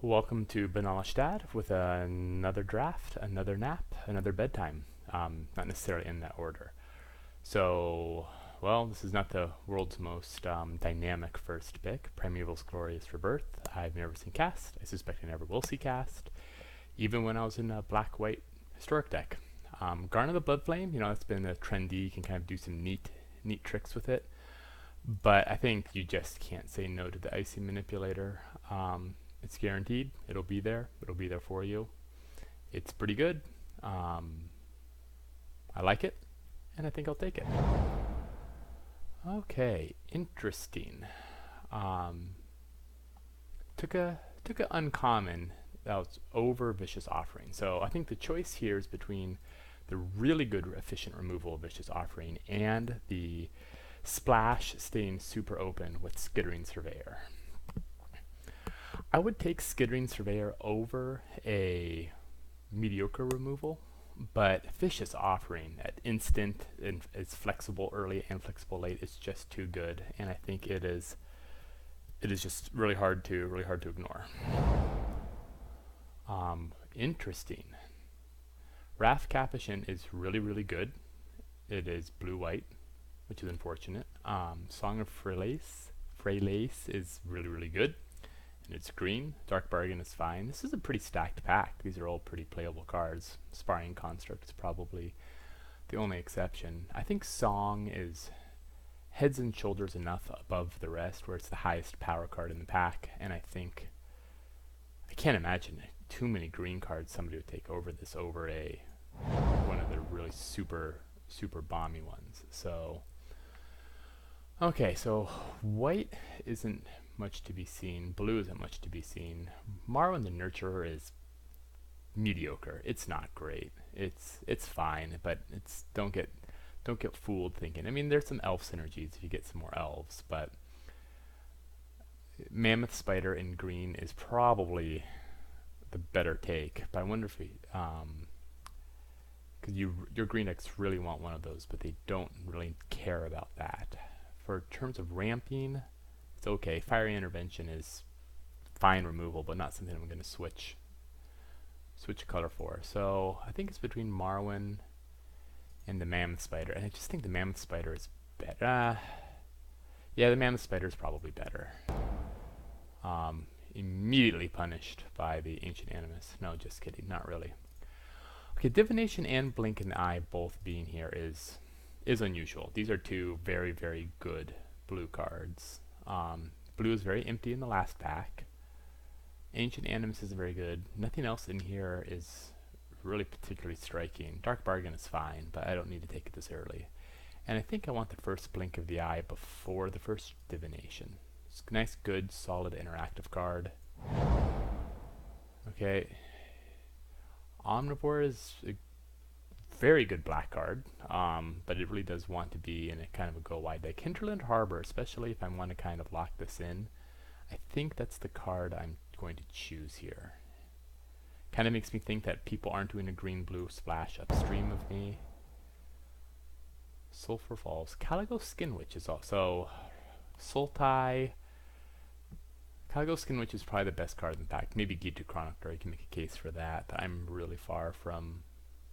Welcome to Benalish Dad with another draft, another nap, another bedtime. Not necessarily in that order. So, well, this is not the world's most dynamic first pick. Primeval's Glorious Rebirth. I've never seen cast. I suspect I never will see cast, even when I was in a black-white historic deck. Garner the Bloodflame, that's been a trendy. You can kind of do some neat tricks with it. But I think you just can't say no to the Icy Manipulator. It's guaranteed. It'll be there. It'll be there for you. It's pretty good. I like it, and I think I'll take it. Okay, interesting. Took a uncommon that was over Vicious Offering. So I think the choice here is between the really good efficient removal of Vicious Offering and the splash staying super open with Skittering Surveyor. I would take Skittering Surveyor over a mediocre removal, but Vicious Offering at instant and is flexible early and flexible late is just too good, and I think it is just really hard to ignore. Interesting. Wrath Capuchin is really good. It is blue-white, which is unfortunate. Song of Freylace is really good. And it's green. Dark Bargain is fine. This is a pretty stacked pack. These are all pretty playable cards. Sparring Construct is probably the only exception. I think Song is heads and shoulders enough above the rest where it's the highest power card in the pack, and I can't imagine too many green cards somebody would take over this over one of the really super bomby ones. So okay, so white isn't much to be seen. Blue isn't much to be seen. Marwyn the Nurturer is mediocre. It's not great. It's fine, but don't get fooled thinking. I mean, there's some elf synergies if you get some more elves, but Mammoth Spider in green is probably the better take. But I wonder if because your green decks really want one of those, but they don't really care about that. For terms of ramping, it's okay. Fiery Intervention is fine removal, but not something I'm going to switch color for. So I think it's between Marwyn and the Mammoth Spider, and I just think the Mammoth Spider is better. Yeah, the Mammoth Spider is probably better. Immediately punished by the Ancient Animus. No, just kidding. Not really. Okay, Divination and Blink in the Eye both being here is unusual. These are two very good blue cards. Blue is very empty in the last pack. Ancient Animus is very good. Nothing else in here is really particularly striking. Dark Bargain is fine, but I don't need to take it this early. And I think I want the first Blink of the Eye before the first Divination. It's a nice, good, solid, interactive card. Okay. Omnivore is a very good black card, but it really does want to be in a kind of a go wide deck. Hinterland Harbor, especially if I want to kind of lock this in, I think that's the card I'm going to choose here. Kind of makes me think that people aren't doing a green-blue splash upstream of me. Sulphur Falls. Caligo Skin Witch is also Sultai. Caligo Skin Witch is probably the best card in the pack. Maybe Gitu Chronicler, you can make a case for that, but I'm really far from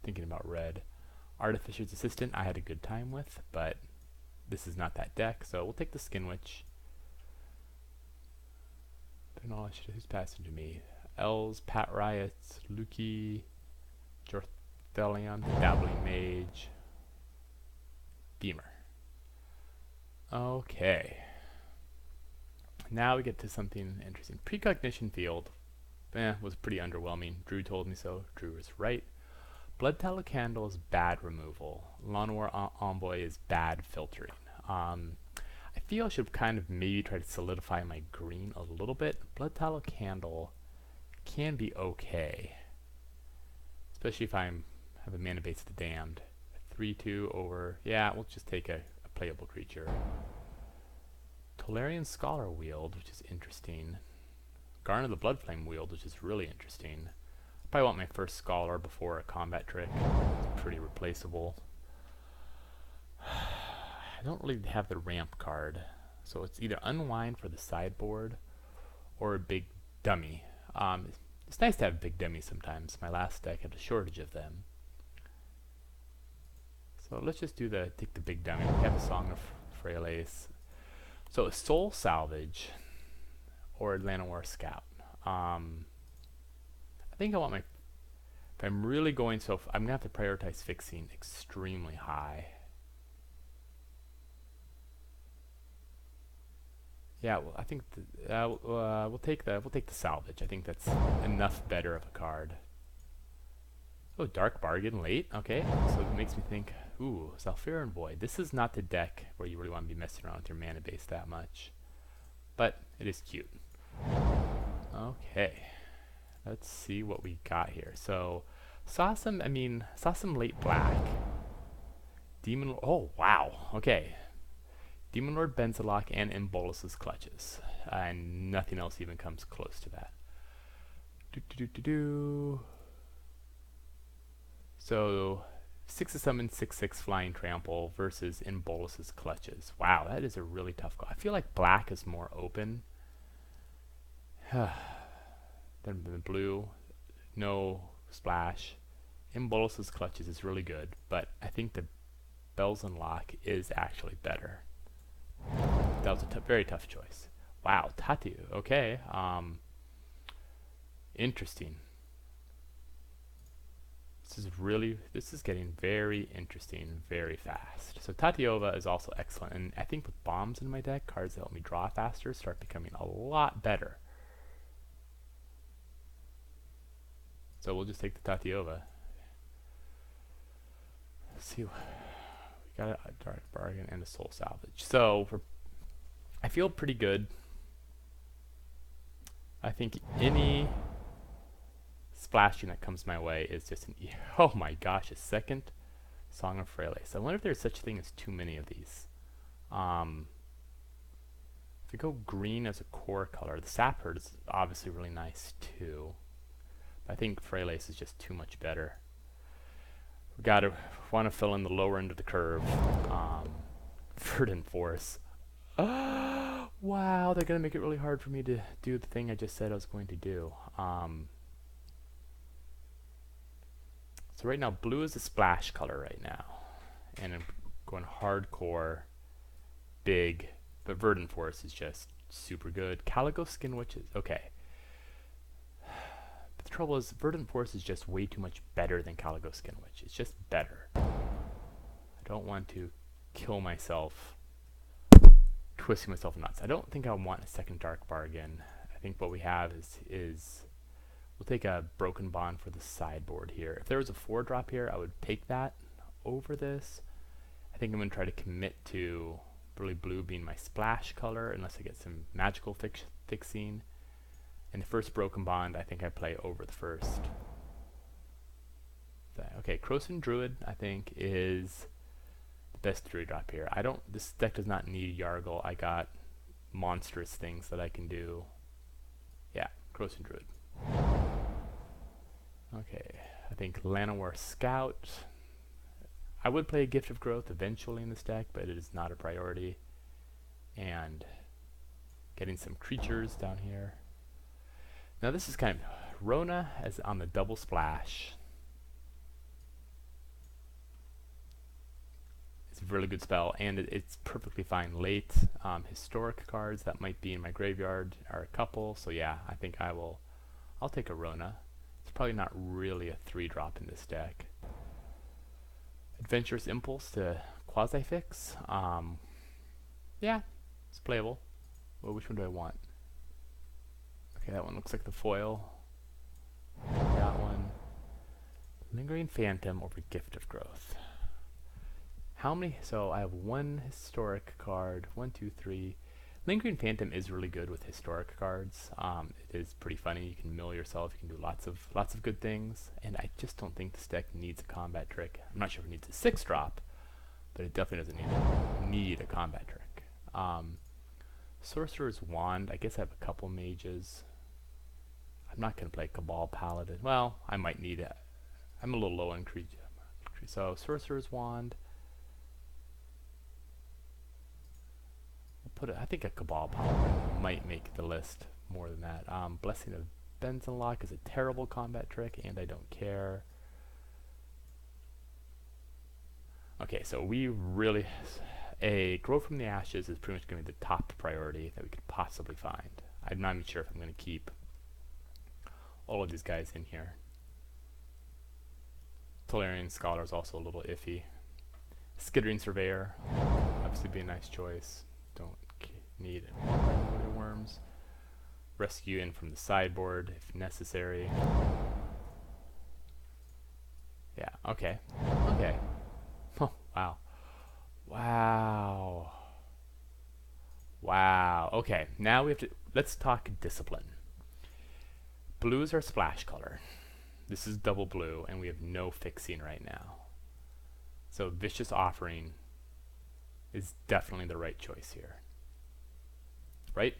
thinking about red. Artificer's Assistant I had a good time with, but this is not that deck, so we'll take the Skin Witch. Benalish, who's passing to me? Els, Pat Riots, Luki, Jorthelion, Dabbling Mage, Beamer. Okay. Now we get to something interesting. Precognition Field was pretty underwhelming. Drew told me so. Drew was right. Blood Tallow Candle is bad removal. Lawnmower Envoy is bad filtering. I feel I should kind of maybe try to solidify my green a little bit. Blood Tallow Candle can be okay, especially if I have a mana base of the Damned. 3/2 over. Yeah, we'll just take a playable creature. Tolarian Scholar Wield, which is interesting. Garner the Bloodflame Wield, which is really interesting. I probably want my first Scholar before a combat trick. It's pretty replaceable. I don't really have the ramp card, so it's either Unwind for the sideboard or a big dummy. It's nice to have big dummies sometimes. My last deck had a shortage of them. So let's just take the big dummy. We have a Song of Frail Ace. So Soul Salvage or Atlanta War Scout. I think I want if I'm really going, so I'm gonna have to prioritize fixing extremely high. Yeah, well, I think we'll take the salvage. I think that's enough better of a card. Oh, Dark Bargain late. Okay, so it makes me think. Ooh, Zalfiran Void. This is not the deck where you really want to be messing around with your mana base that much, but it is cute. Okay, let's see what we got here. So saw some late black. Demon. Oh wow. Okay. Demon Lord Benzalok and Embolus's Clutches, and nothing else even comes close to that. So 6 summon 6/6 Flying Trample versus Embolus's Clutches. Wow, that is a really tough call. I feel like black is more open than the blue. No splash. Embolus's Clutches is really good, but I think the Bells and Lock is actually better. That was a very tough choice. Wow, Tatu. Okay. Interesting. This is getting very interesting very fast. So Tatiova is also excellent, and I think with bombs in my deck, cards that help me draw faster start becoming a lot better. So we'll just take the Tatiova. Let's see. We got a Dark Bargain and a Soul Salvage. So I feel pretty good. I think any splashing that comes my way is just oh my gosh, a second Song of Frail Ace. I wonder if there's such a thing as too many of these. If we go green as a core color, the Sapherd is obviously really nice too. But I think Frail Ace is just too much better. We want to fill in the lower end of the curve. Verdant Force. Wow, they're gonna make it really hard for me to do the thing I just said I was going to do. So right now, blue is a splash color right now, and I'm going hardcore, big. But Verdant Force is just super good. Calico Skin Witches. Okay. But the trouble is, Verdant Force is just way too much better than Calico Skin Witch. It's just better. I don't want to kill myself twisting myself nuts. I don't think I want a second Dark Bargain. I think what we have is we'll take a Broken Bond for the sideboard here. If there was a 4-drop here, I would take that over this. I think I'm going to try to commit to really blue being my splash color unless I get some magical fixing. And the first Broken Bond, I think I play over the first. Okay, Krosan Druid, I think, is best 3-drop here. This deck does not need Yargle. I got monstrous things that I can do. Yeah, Krosan Druid. Okay, I think Llanowar Scout. I would play a Gift of Growth eventually in this deck, but it is not a priority. And getting some creatures down here. Now this is kind of Rona as on the double splash. A really good spell, and it's perfectly fine late. Historic cards that might be in my graveyard are a couple, so yeah, I think I'll take a Rona. It's probably not really a 3-drop in this deck. Adventurous Impulse to quasi-fix. Yeah, it's playable. Well, which one do I want? Okay, that one looks like the foil. That one. Lingering Phantom over Gift of Growth. How many? So I have one historic card. 1, 2, 3. Lingering Phantom is really good with historic cards. It is pretty funny. You can mill yourself. You can do lots of good things. And I just don't think this deck needs a combat trick. I'm not sure if it needs a 6-drop, but it definitely doesn't need a combat trick. Sorcerer's Wand. I guess I have a couple mages. I'm not going to play Cabal Paladin. Well, I might need it. I'm a little low on creature. So Sorcerer's Wand. I think a Cabal Paladin might make the list more than that. Blessing of Benson Lock is a terrible combat trick, and I don't care. Okay, so we really... A Grow from the Ashes is pretty much going to be the top priority that we could possibly find. I'm not even sure if I'm going to keep all of these guys in here. Tolarian Scholar is also a little iffy. Skittering Surveyor, obviously be a nice choice. Don't need more worms. Rescue in from the sideboard if necessary. Yeah, okay. Okay. Oh, wow. Wow. Wow. Okay, now we have to... Let's talk discipline. Blue is our splash color. This is double blue, and we have no fixing right now. So Vicious Offering is definitely the right choice here. Right?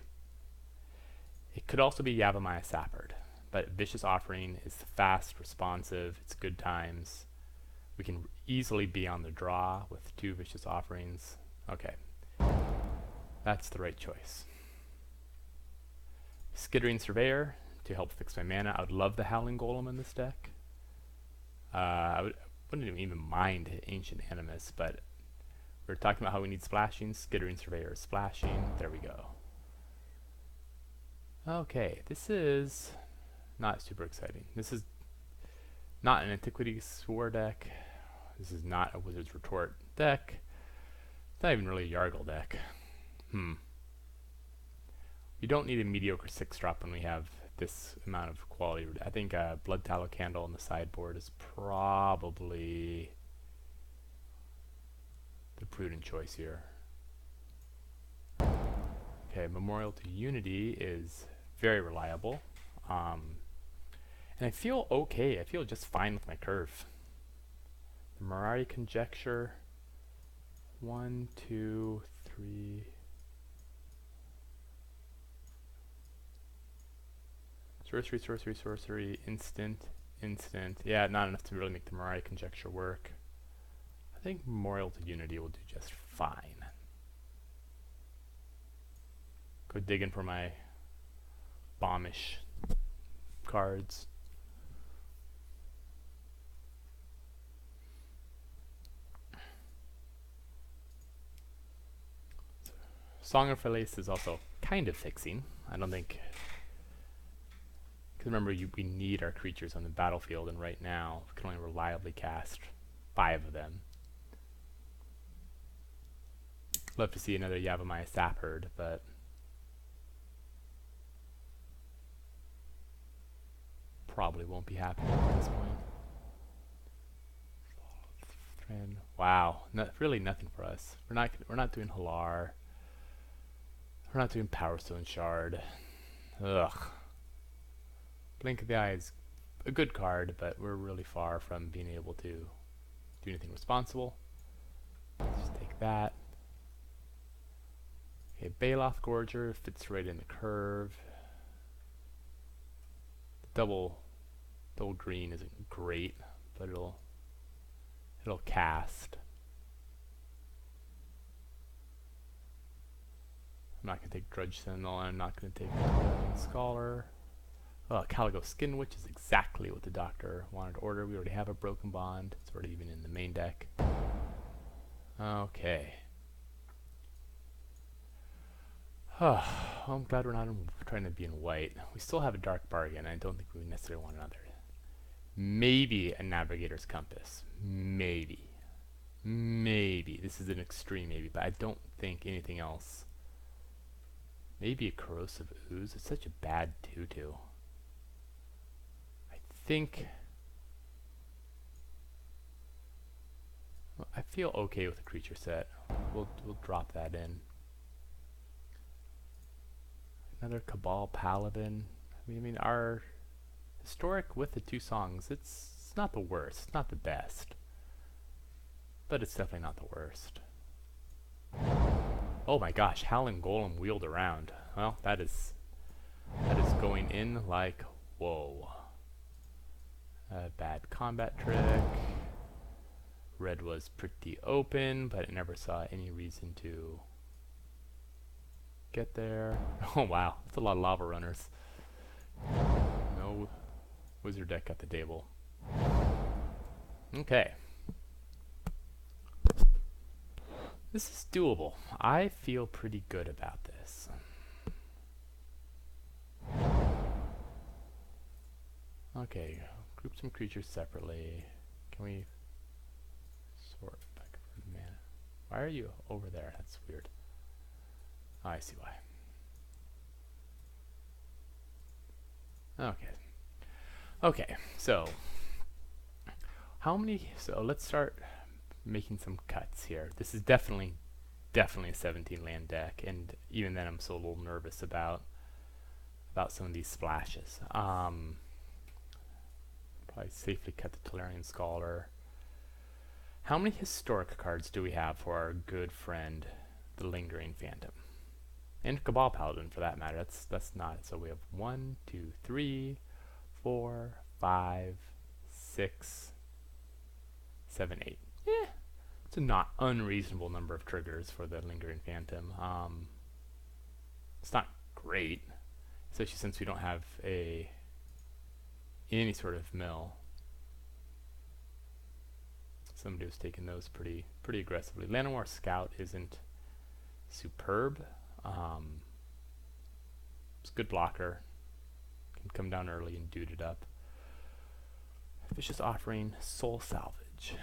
It could also be Yavimaya Sapphire, but Vicious Offering is fast, responsive, it's good times. We can easily be on the draw with 2 Vicious Offerings. Okay. That's the right choice. Skittering Surveyor to help fix my mana. I would love the Howling Golem in this deck. Wouldn't even mind Ancient Animus, but we're talking about how we need splashing. Skittering Surveyor is splashing. There we go. Okay, this is not super exciting. This is not an Antiquities War deck. This is not a Wizard's Retort deck. It's not even really a Yargle deck. You don't need a mediocre 6-drop when we have this amount of quality. I think Blood Tallow Candle on the sideboard is probably the prudent choice here. Okay, Memorial to Unity is very reliable. And I feel okay. I feel just fine with my curve. The Mirari Conjecture. 1, 2, 3. Sorcery, sorcery, sorcery, instant, instant. Yeah, not enough to really make the Mirari Conjecture work. I think Memorial to Unity will do just fine. Go digging for my bombish cards. Song of Release is also kind of fixing. I don't think... Because remember, we need our creatures on the battlefield, and right now we can only reliably cast 5 of them. Love to see another Yavimaya Sapphire, but probably won't be happening at this point. Wow, really nothing for us. We're not doing Halar. We're not doing Power Stone Shard. Ugh. Blink of the Eye is a good card, but we're really far from being able to do anything responsible. Let's just take that. Okay, Baloth Gorger fits right in the curve. The double green isn't great, but it'll cast. I'm not going to take Drudge Sentinel, and I'm not going to take Scholar. Oh, Caligo Skin Witch is exactly what the doctor wanted to order. We already have a Broken Bond. It's already even in the main deck. Okay. Well, I'm glad we're not trying to be in white. We still have a Dark Bargain. I don't think we necessarily want another. Maybe a Navigator's Compass. Maybe. Maybe. This is an extreme maybe, but I don't think anything else. Maybe a Corrosive Ooze. It's such a bad 2/2. I feel okay with the creature set. We'll drop that in. Another Cabal Paladin. I mean our historic with the 2 songs, it's not the worst, it's not the best, but it's definitely not the worst. Oh my gosh, Howling Golem wheeled around. Well, that is going in like whoa. Bad combat trick. Red was pretty open, but I never saw any reason to get there. Oh wow, that's a lot of lava runners. wizard deck at the table. Okay. This is doable. I feel pretty good about this. Okay, group some creatures separately. Can we sort back for mana? Why are you over there? That's weird. Oh, I see why. Okay. Okay, so let's start making some cuts here. This is definitely a 17 land deck, and even then I'm still a little nervous about some of these splashes. Probably safely cut the Tolarian Scholar. How many historic cards do we have for our good friend, the Lingering Phantom? And Cabal Paladin, for that matter. That's not. So we have 1, 2, 3, 4, 5, 6, 7, 8. Yeah, it's a not unreasonable number of triggers for the Lingering Phantom. It's not great, especially since we don't have any sort of mill. Somebody was taking those pretty aggressively. Llanowar Scout isn't superb. It's a good blocker. Can come down early and dude it up. Vicious Offering, Soul Salvage.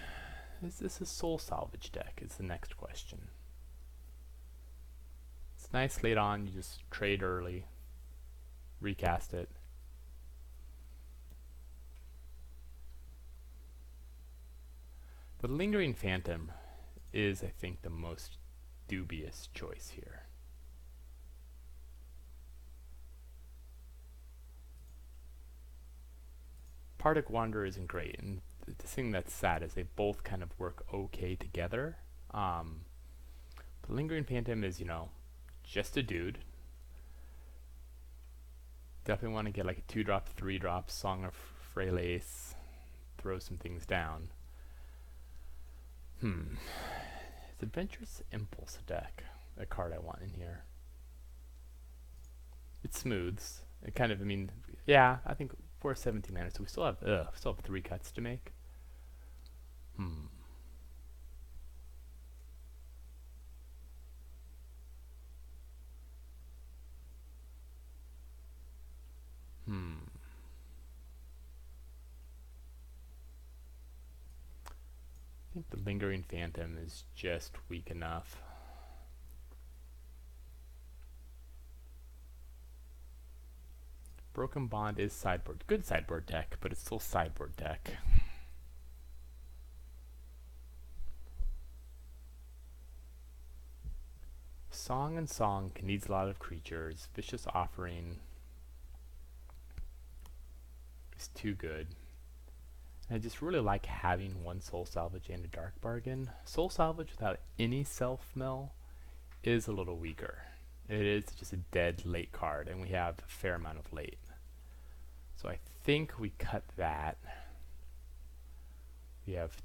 Is this a Soul Salvage deck? Is the next question. It's nice late on. You just trade early, recast it. The Lingering Phantom is, I think, the most dubious choice here. Partic Wanderer isn't great, and the thing that's sad is they both kind of work okay together. The Lingering Phantom is, you know, just a dude. Definitely want to get like a 2-drop, 3-drop, Song of Freylace, throw some things down. It's Adventurous Impulse deck, a card I want in here. It smooths. It kind of, I mean, yeah, I think for 17 mana, so we still have 3 cuts to make. I think the Lingering Phantom is just weak enough. Broken Bond is sideboard. Good sideboard deck, but it's still sideboard deck. Song and Song needs a lot of creatures. Vicious Offering is too good. I just really like having one Soul Salvage and a Dark Bargain. Soul Salvage without any self-mill is a little weaker. It is just a dead late card, and we have a fair amount of late. So I think we cut that. We have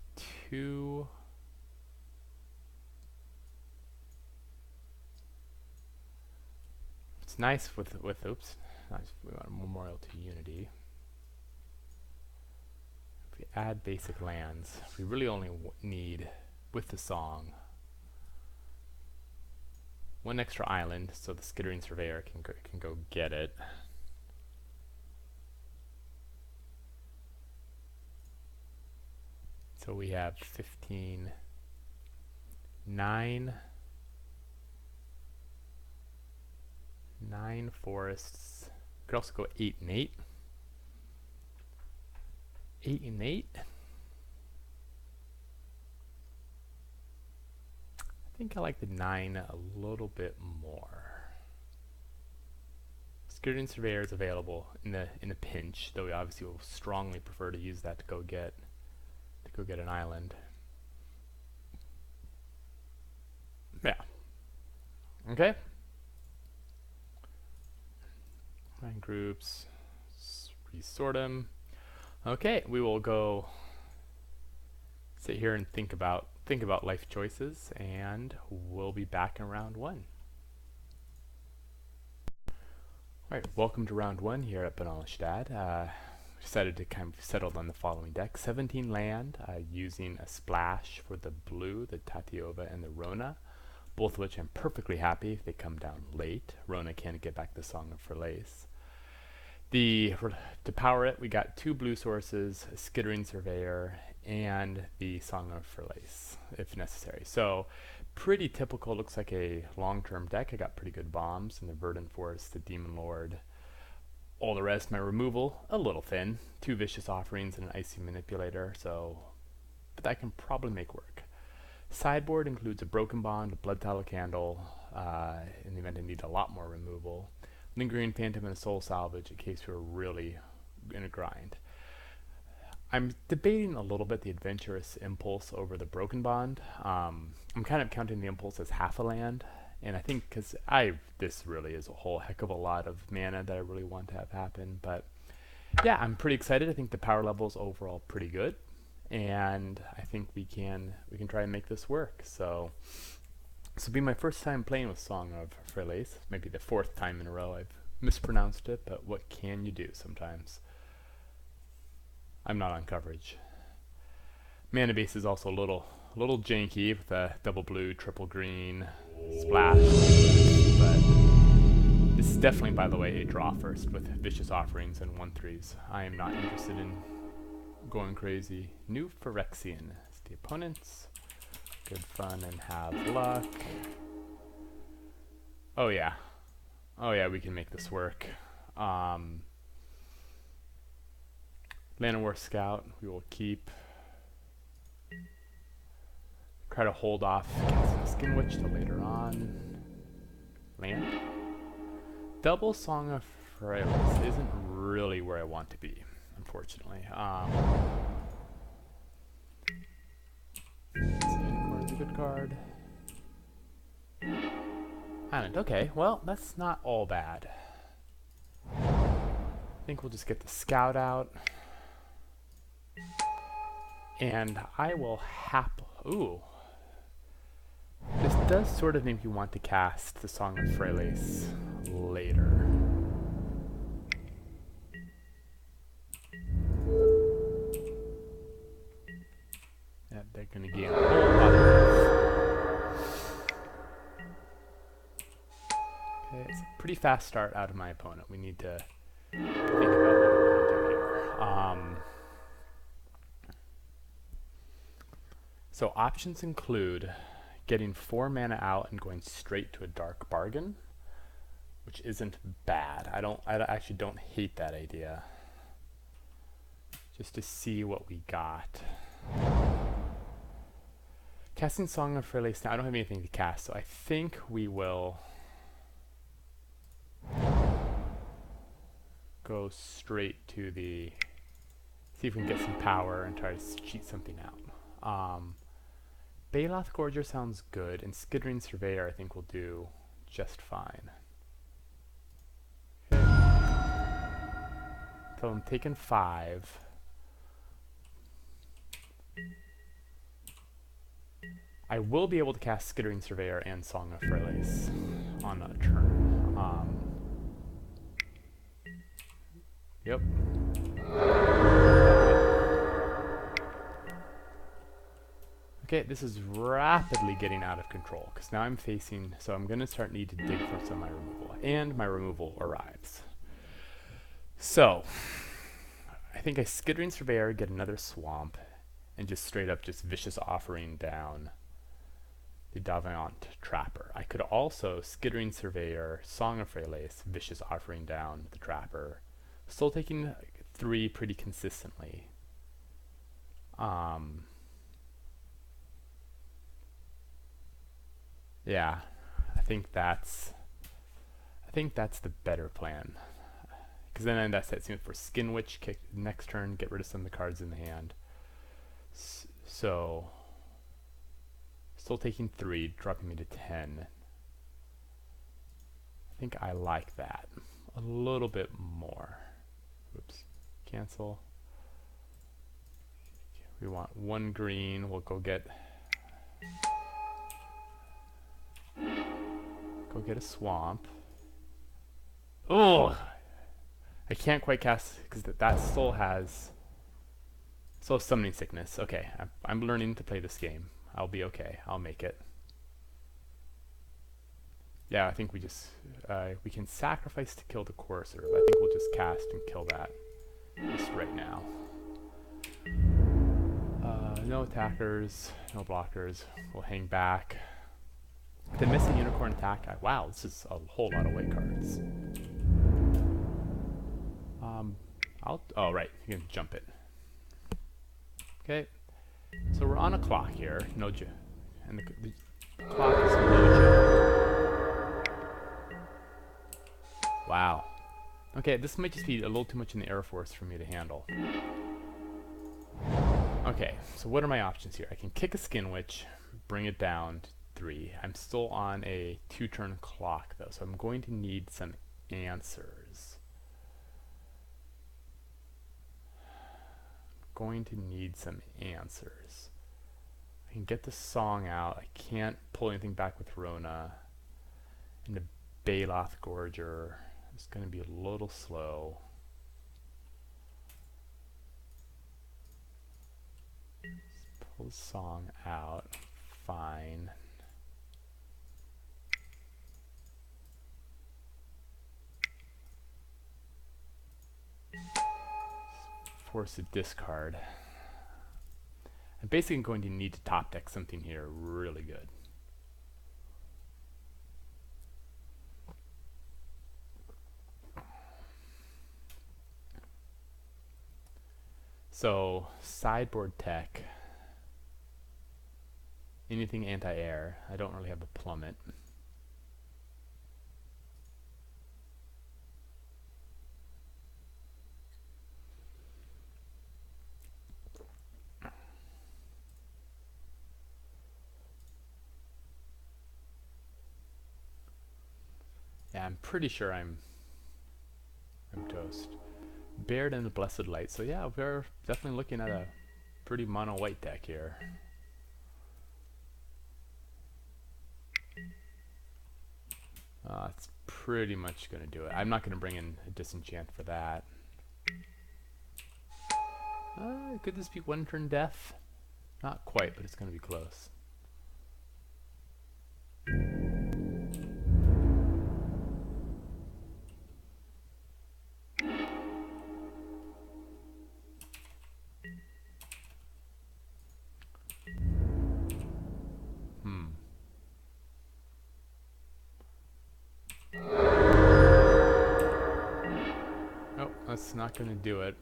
2... It's nice with oops, nice. We want a Memorial to Unity. If we add basic lands, we really only need, with the Song, 1 extra island, so the Skittering Surveyor can go get it. So we have 15, 9 forests. Could also go 8 and 8. 8 and 8. I think I like the 9 a little bit more. Skittering Surveyor is available in a pinch, though we obviously will strongly prefer to use that to go get an island. Yeah. Okay. Find groups. Resort them. Okay, we will go sit here and think about life choices, and we'll be back in round 1. Alright, welcome to round 1 here at Benalish. decided to kind of settle on the following deck. 17 land, using a splash for the blue, the Tatiova and the Rona, both of which I'm perfectly happy if they come down late. Rona can't get back the Song of Frelace. To power it, we got 2 blue sources, a Skittering Surveyor, and the Song of Frelace, if necessary. So, pretty typical, looks like a long-term deck. I got pretty good bombs in the Verdant Forest, the Demon Lord. All the rest, my removal, a little thin. 2 Vicious Offerings and an Icy Manipulator, but that can probably make work. Sideboard includes a Broken Bond, a Blood Tallow Candle, in the event I need a lot more removal. Lingering Phantom and a Soul Salvage in case we're really in a grind. I'm debating a little bit the Adventurous Impulse over the Broken Bond. I'm kind of counting the Impulse as half a land, and I think because this really is a whole heck of a lot of mana that I really want to have happen. But yeah, I'm pretty excited. I think the power level is overall pretty good, and I think we can try and make this work. So this will be my first time playing with Song of Frelace. Maybe the 4th time in a row I've mispronounced it, but what can you do sometimes? I'm not on coverage. Mana base is also a little janky with a double blue, triple green, splash. But this is definitely, by the way, a draw first with Vicious Offerings and 1/3s. I am not interested in going crazy. New Phyrexian. It's the opponents. Good fun and have luck. Oh yeah, we can make this work. Llanowar Scout, we will keep. Try to hold off casting Skin Witch till later on. Land. Double Song of Frelace isn't really where I want to be, unfortunately. It's a good card. Island. Okay, well, that's not all bad. I think we'll just get the Scout out. And I will ooh. This does sort of make you want to cast the Song of Frelace later. Yeah, they're gonna gain a whole lot of. Okay, it's a pretty fast start out of my opponent. We need to think about what we want to do here. So options include getting 4 mana out and going straight to a Dark Bargain, which isn't bad. I actually don't hate that idea. Just to see what we got. Casting Song of Frelace now. I don't have anything to cast, so I think we will go straight to the. See if we can get some power and try to cheat something out. Baloth Gorger sounds good, and Skittering Surveyor I think will do just fine. Okay. So I'm taking 5. I will be able to cast Skittering Surveyor and Song of Frelace on a turn. Yep. Okay, this is rapidly getting out of control because now I'm facing, so I'm going to start need to dig for some of my removal, and my removal arrives. So, I think I Skittering Surveyor, get another Swamp, and just straight up just Vicious Offering down the Daviant Trapper. I could also Skittering Surveyor, Song of Frelace, Vicious Offering down the Trapper, still taking 3 pretty consistently. Yeah, I think that's the better plan. Because then that sets me up for Skin Witch, kick next turn, get rid of some of the cards in the hand. So, still taking 3, dropping me to 10. I think I like that a little bit more. Oops, cancel. We want 1 green, we'll go get a swamp. Oh, I can't quite cast because that still has summoning sickness. Okay, I'm learning to play this game. I'll be okay. I'll make it. Yeah, I think we just we can sacrifice to kill the courser, but I think we'll just cast and kill that just right now. No attackers, no blockers. We'll hang back. The missing unicorn attack. Wow, this is a whole lot of white cards. Oh right, you can jump it. Okay, so we're on a clock here. No joke, and the clock is no joke. Wow. Okay, this might just be a little too much in the Air Force for me to handle. Okay, so what are my options here? I can kick a Skin Witch, bring it down to 3. I'm still on a 2-turn clock though, so I'm going to need some answers. I can get the song out. I can't pull anything back with Rona. And the Baloth Gorger is going to be a little slow. Pull the song out. Fine. Force a discard. I'm basically going to need to top deck something here really good. So sideboard tech. Anything anti-air. I don't really have a plummet. Yeah, I'm pretty sure I'm toast. Baird and the Blessed Light. So yeah, we're definitely looking at a pretty mono white deck here. It's pretty much going to do it. I'm not going to bring in a Disenchant for that. Could this be 1-turn death? Not quite, but it's going to be close. That's not going to do it.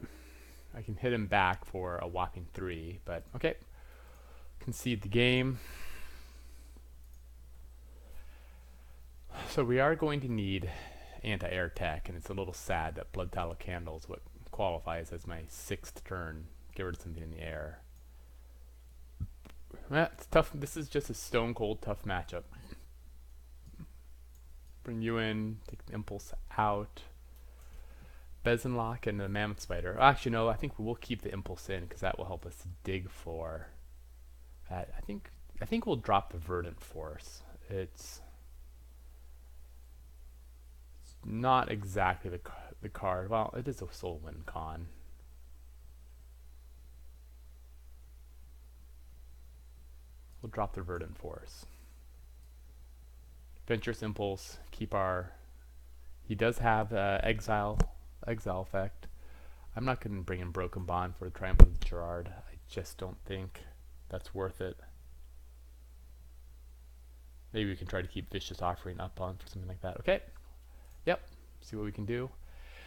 I can hit him back for a whopping 3, but okay. Concede the game. So we are going to need anti-air tech, and it's a little sad that Blood Tallow Candle is what qualifies as my 6th turn. Get rid of something in the air. It's tough. This is just a stone cold tough matchup. Bring you in, take the Impulse out. Bezenlock and the Mammoth Spider. Actually, no, I think we'll keep the Impulse in because that will help us dig for that. I think we'll drop the Verdant Force. It's not exactly the card. Well, it is a Soul Win con. We'll drop the Verdant Force. Adventurous Impulse. Keep our. He does have exile effect. I'm not going to bring in Broken Bond for the Triumph of Gerard. I just don't think that's worth it. Maybe we can try to keep Vicious Offering up on for something like that. Okay. Yep. See what we can do.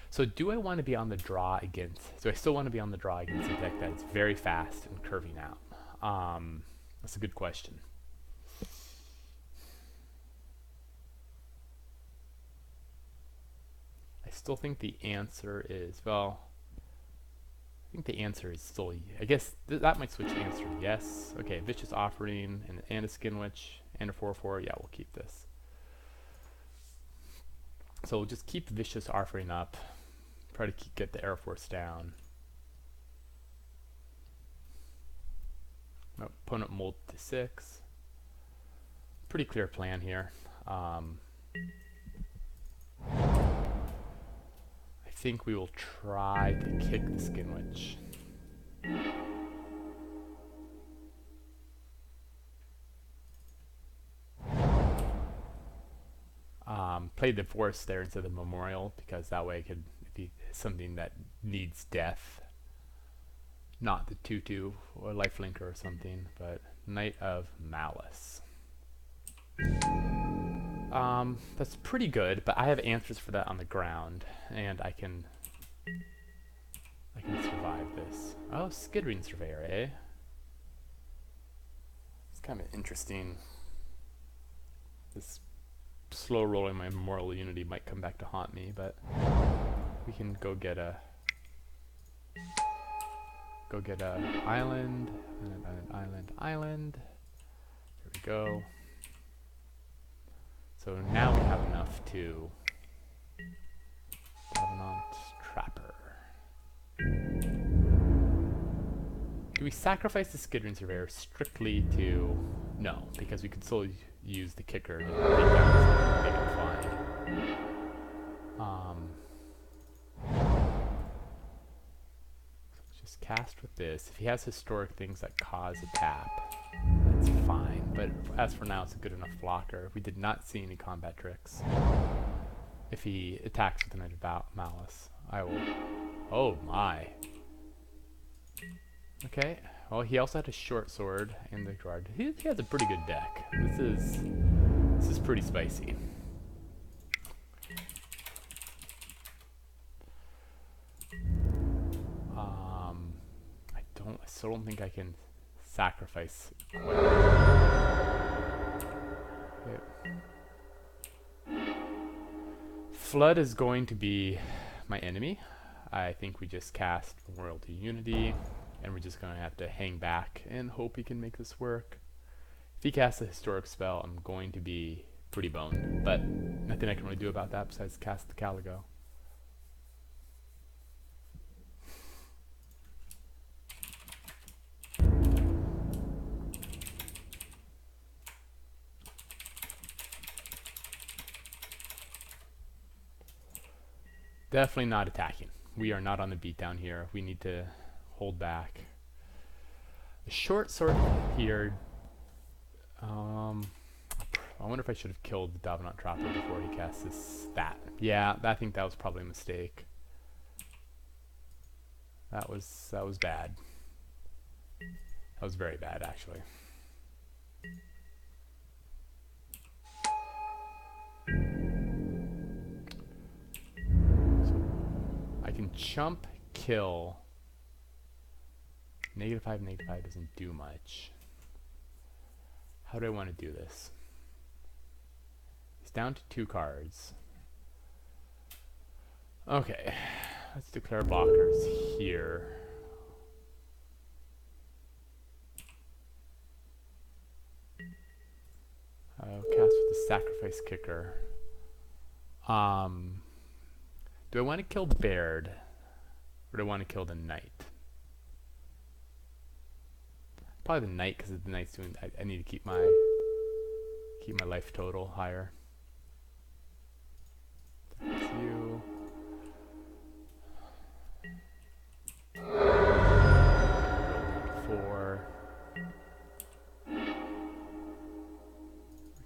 So do I want to be on the draw against... Do I still want to be on the draw against a deck that's very fast and curving out? That's a good question. I still think the answer is, well, I think the answer is still, I guess that might switch the answer to yes. Okay, Vicious Offering and a Skin Witch and a 4/4. Yeah, we'll keep this. So we'll just keep Vicious Offering up. Try to get the Air Force down. Opponent mold to 6. Pretty clear plan here. I think we will try to kick the Skin Witch. Played the Forest there instead of the Memorial, because that way it could be something that needs death. Not the 2/2 or lifelinker or something, but Knight of Malice. That's pretty good, but I have answers for that on the ground, and I can survive this. Oh, Skittering Surveyor, eh? It's kind of interesting. This slow rolling my Memorial Unity might come back to haunt me, but we can go get a island, island. There we go. So now we have enough to Davenant Trapper. Do we sacrifice the Skittering Surveyor strictly to... No, because we could still use the kicker to take down make it flying. Let's just cast with this. If he has historic things that cause a tap, that's fine. But as for now, it's a good enough blocker. We did not see any combat tricks. If he attacks with a Knight of Malice, I will... Oh my. Okay. Well, he also had a short sword and the guard. He has a pretty good deck. This is pretty spicy. I still don't think I can sacrifice. Okay. Flood is going to be my enemy. I think we just cast Memorial to Unity, and we're just going to have to hang back and hope he can make this work. If he casts a historic spell, I'm going to be pretty boned, but nothing I can really do about that besides cast the Caligo. Definitely not attacking. We are not on the beatdown here. We need to hold back. A short sword here. I wonder if I should have killed the Davenant Trapper before he casts that. Yeah, I think that was probably a mistake. That was bad. That was very bad, actually. So I can chump, kill. -5 doesn't do much. How do I want to do this? He's down to 2 cards. Okay, let's declare blockers here. Cast with the Sacrifice Kicker. Do I want to kill Baird, or do I want to kill the Knight? Probably the Knight, because the Knight's doing. I need to keep my life total higher. That's you.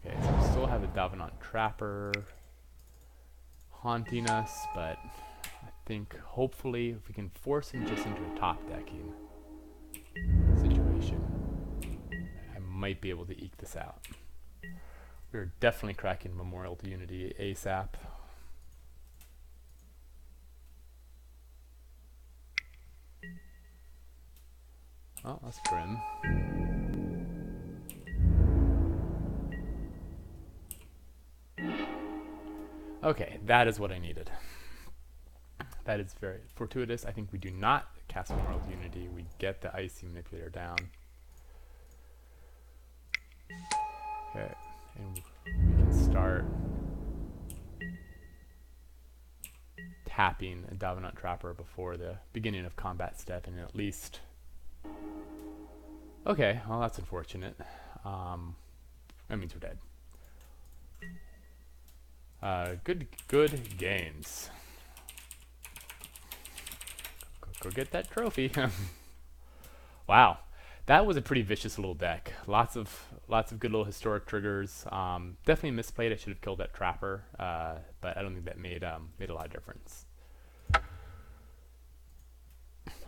Okay, so we still have the Davenant Trapper haunting us, but I think hopefully if we can force him just into a top decking situation, I might be able to eke this out. We're definitely cracking Memorial to Unity ASAP. Oh, that's grim. Okay, that is what I needed. That is very fortuitous. I think we do not cast Memorial to Unity. We get the Icy Manipulator down. Okay, and we can start tapping a Davenant Trapper before the beginning of combat step, and at least... Okay, well that's unfortunate. That means we're dead. Good games. Go get that trophy. Wow, that was a pretty vicious little deck. Lots of good little historic triggers. Definitely misplayed. I should have killed that trapper, but I don't think that made a lot of difference.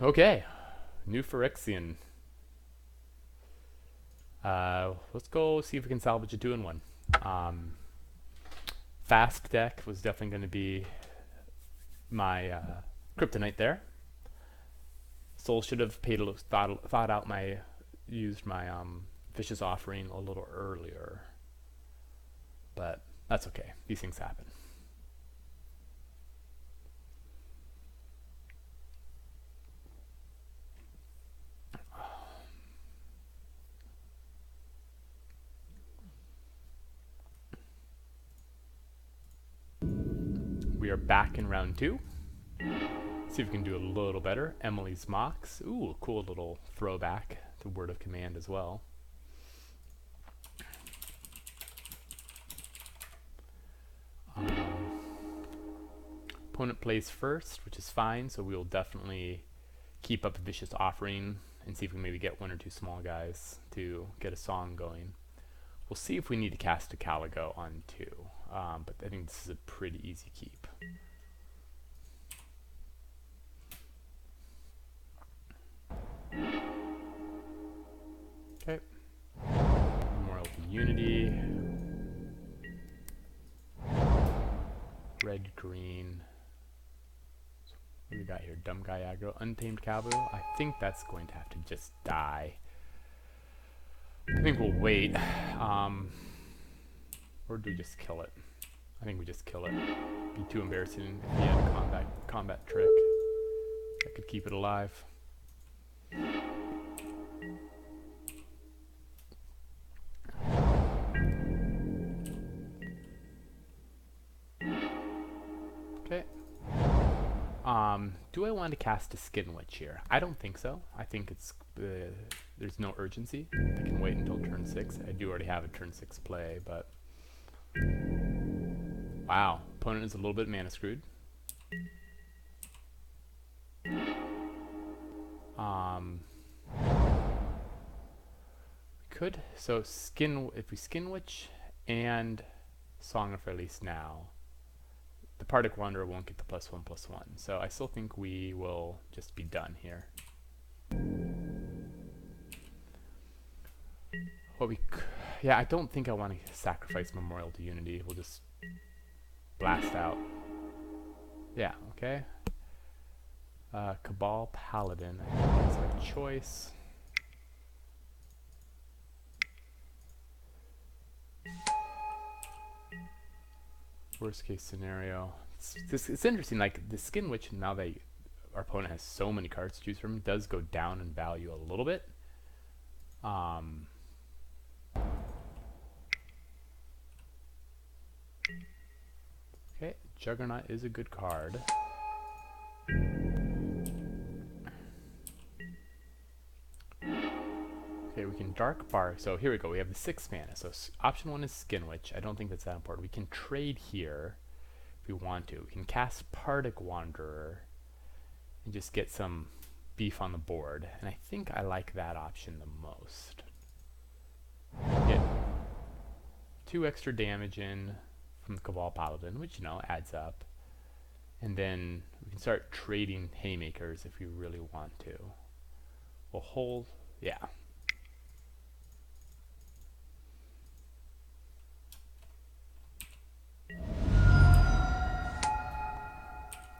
Okay, new Phyrexian. Let's go see if we can salvage a 2-in-1. Fast deck was definitely going to be my kryptonite there. Soul should have thought out used my Vicious Offering a little earlier, but that's okay. These things happen. We are back in round 2. See if we can do a little better. Emily's Mox. Ooh, a cool little throwback to Word of Command as well. Opponent plays first, which is fine, so we will definitely keep up a Vicious Offering and see if we maybe get 1 or 2 small guys to get a song going. We'll see if we need to cast a Caligo on 2, but I think this is a pretty easy keep. Okay. Memorial to Unity. Red, green. What do we got here? Dumb guy aggro. Untamed Cowboy. I think that's going to have to just die. I think we'll wait. Or do we just kill it? I think we just kill it. It'd be too embarrassing if he had a combat trick. I could keep it alive. Okay. Do I want to cast a Skin Witch here? I don't think so. I think it's there's no urgency. I can wait until turn 6. I do already have a turn 6 play, but wow, opponent is a little bit mana screwed. Could so if we Skin Witch and Song of Release now, the Partic Wanderer won't get the +1/+1. So I still think we will just be done here. Yeah, I don't think I want to sacrifice Memorial to Unity. We'll just blast out. Yeah, okay. Cabal Paladin, I think is our choice. Worst case scenario. It's interesting, like the Skin Witch, now that our opponent has so many cards to choose from, does go down in value a little bit. Okay, Juggernaut is a good card. Okay, we can Dark Bar. So here we go. We have the 6 mana. So option 1 is Skin Witch. I don't think that's that important. We can trade here if we want to. We can cast Partic Wanderer and just get some beef on the board. And I think I like that option the most. Get 2 extra damage in from the Cabal Paladin, which, you know, adds up. And then we can start trading Haymakers if we really want to. We'll hold, yeah.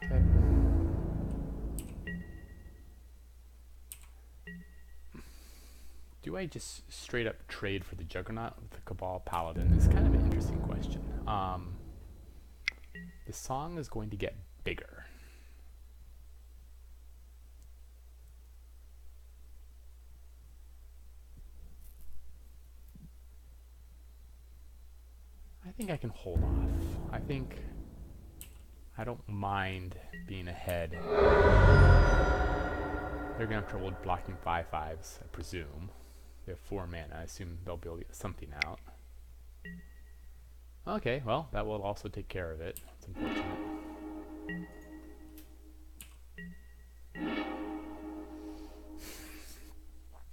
Okay. Do I just straight up trade for the Juggernaut with the Cabal Paladin? It's kind of an interesting question. The song is going to get bigger. I think I can hold off. I think I don't mind being ahead. They're going to have trouble blocking 5/5s, I presume. They have 4 mana. I assume they'll be able to get something out. Okay, well, that will also take care of it. It's unfortunate.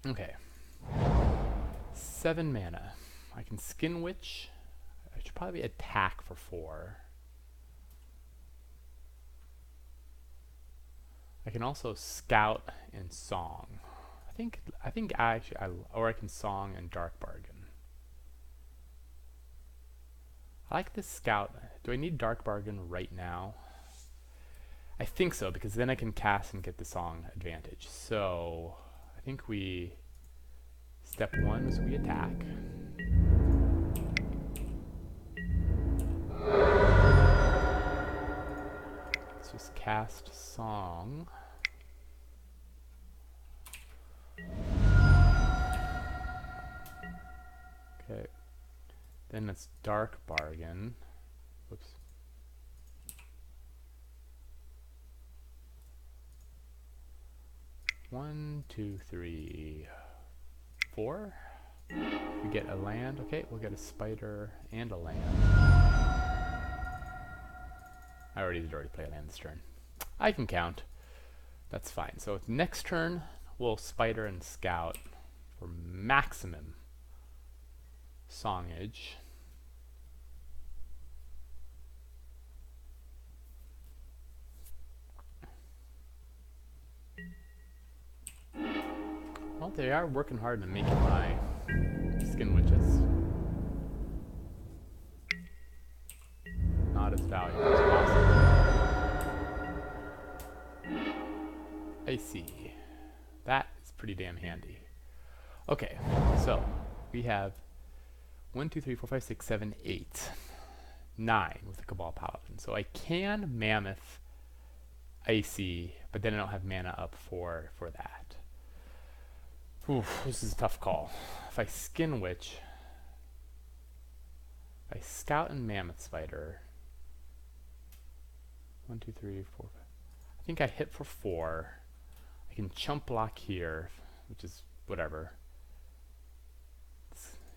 Okay. 7 mana. I can Skin Witch. I should probably attack for 4. I can also Scout and Song. I think or I can Song and Dark Bargain. I like this Scout. Do I need Dark Bargain right now? I think so, because then I can cast and get the Song advantage. So I think step 1 was we attack. Let's just cast Song. Okay. Then it's Dark Bargain. Whoops. One, two, three, 4. We get a land. Okay, we'll get a spider and a land. I did already play a land this turn. I can count. That's fine. So next turn, we'll spider and scout for maximum songage. Well, they are working hard to make my Skin Witches not as valuable as possible. I see. That is pretty damn handy. Okay, so we have 1, 2, 3, 4, 5, 6, 7, 8, 9 with the Cabal Paladin. So I can Mammoth Icy, but then I don't have mana up for that. Oof, this is a tough call. If I Skin Witch, if I Scout and Mammoth Spider, 1, 2, 3, 4, 5. I think I hit for 4. I can chump block here, which is whatever.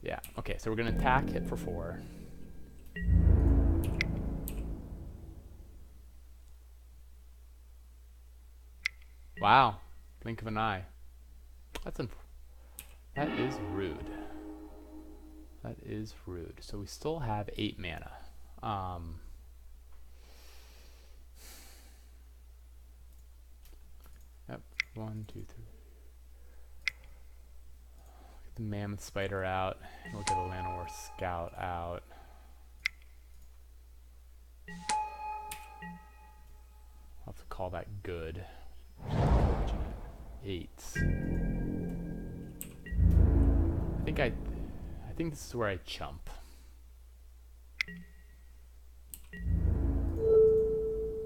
Yeah, okay, so we're going to attack, hit for 4. Wow, blink of an eye. That is rude. That is rude. So we still have 8 mana. Yep, 1, 2, 3. Get the Mammoth Spider out. And we'll get a Llanowar Scout out. I'll have to call that good. 8. I think this is where I chump.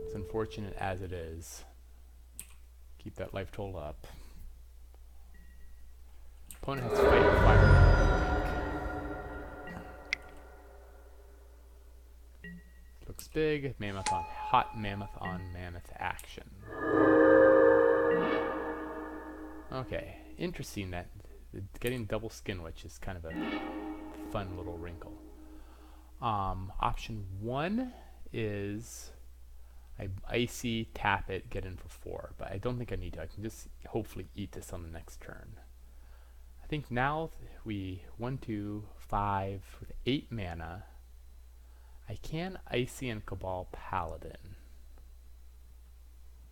As unfortunate as it is. Keep that life total up. Opponent has fight or fire. Looks big. Mammoth on hot mammoth on mammoth action. Okay, interesting that getting double Skin Witch is kind of a fun little wrinkle. Option 1 is I Icy, tap it, get in for 4, but I don't think I need to. I can just hopefully eat this on the next turn. I think now we 1, 2, 5 with 8 mana. I can Icy and Cabal Paladin,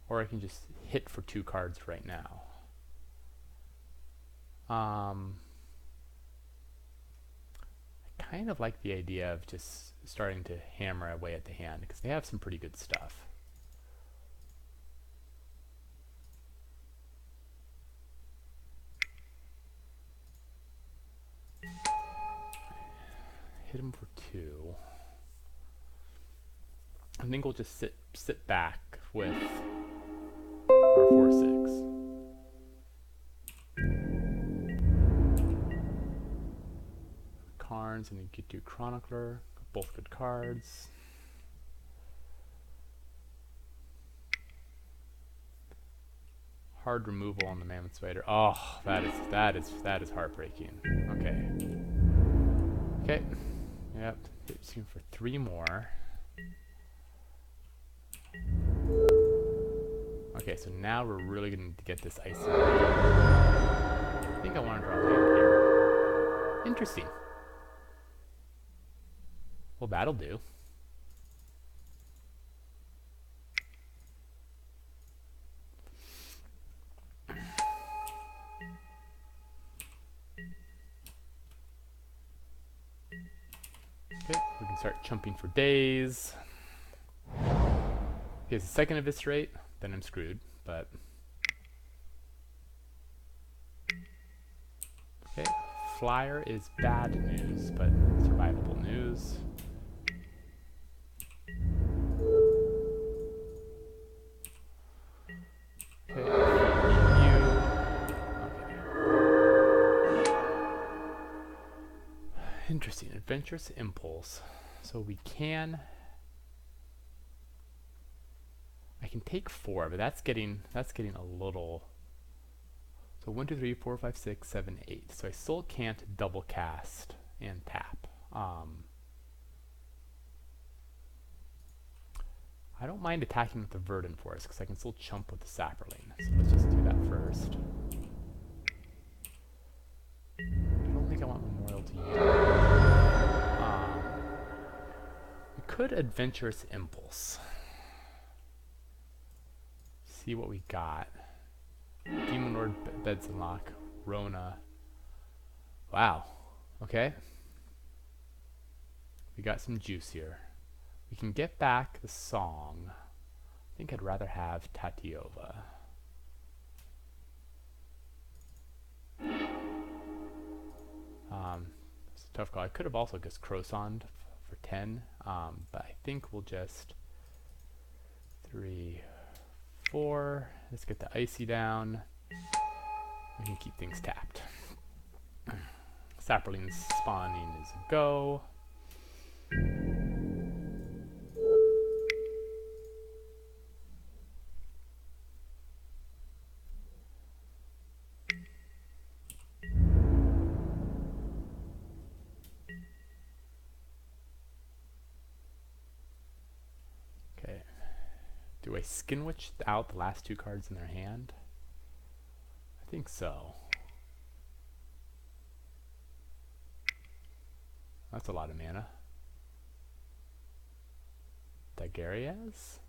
or I can just hit for 2 cards right now. I kind of like the idea of just starting to hammer away at the hand because they have some pretty good stuff. Hit him for 2. I think we'll just sit back with our 4/6. Cards, and you get to Chronicler, both good cards. Hard removal on the Mammoth Spider. Oh, that is heartbreaking. Okay. Okay. Yep. It's for 3 more. Okay, so now we're really going to get this Icy. think I want to draw land here. Interesting. Well, that'll do. Okay, we can start chumping for days. If he has a second eviscerate, then I'm screwed, but... Okay, flyer is bad news, but survivable news. Okay, interesting, adventurous impulse. So we can... I can take 4, but that's getting a little... So 1, 2, 3, 4, 5, 6, 7, 8. So I still can't double cast and tap. I don't mind attacking with the Verdant Force because I can still chump with the Saproling. So let's just do that first. I don't think I want Memorial to you. We could Adventurous Impulse. See what we got. Demon Lord, Beds and Lock, Rona. Wow. Okay. We got some juice here. We can get back the song. I think I'd rather have Tatiova. It's a tough call. I could have also just Crosoned for 10, but I think we'll just 3, 4. Let's get the Icy down. We can keep things tapped. Saproling's spawning is a go. Okay. Do I Skin Witch out the last 2 cards in their hand? I think so. That's a lot of mana. Daguerreas?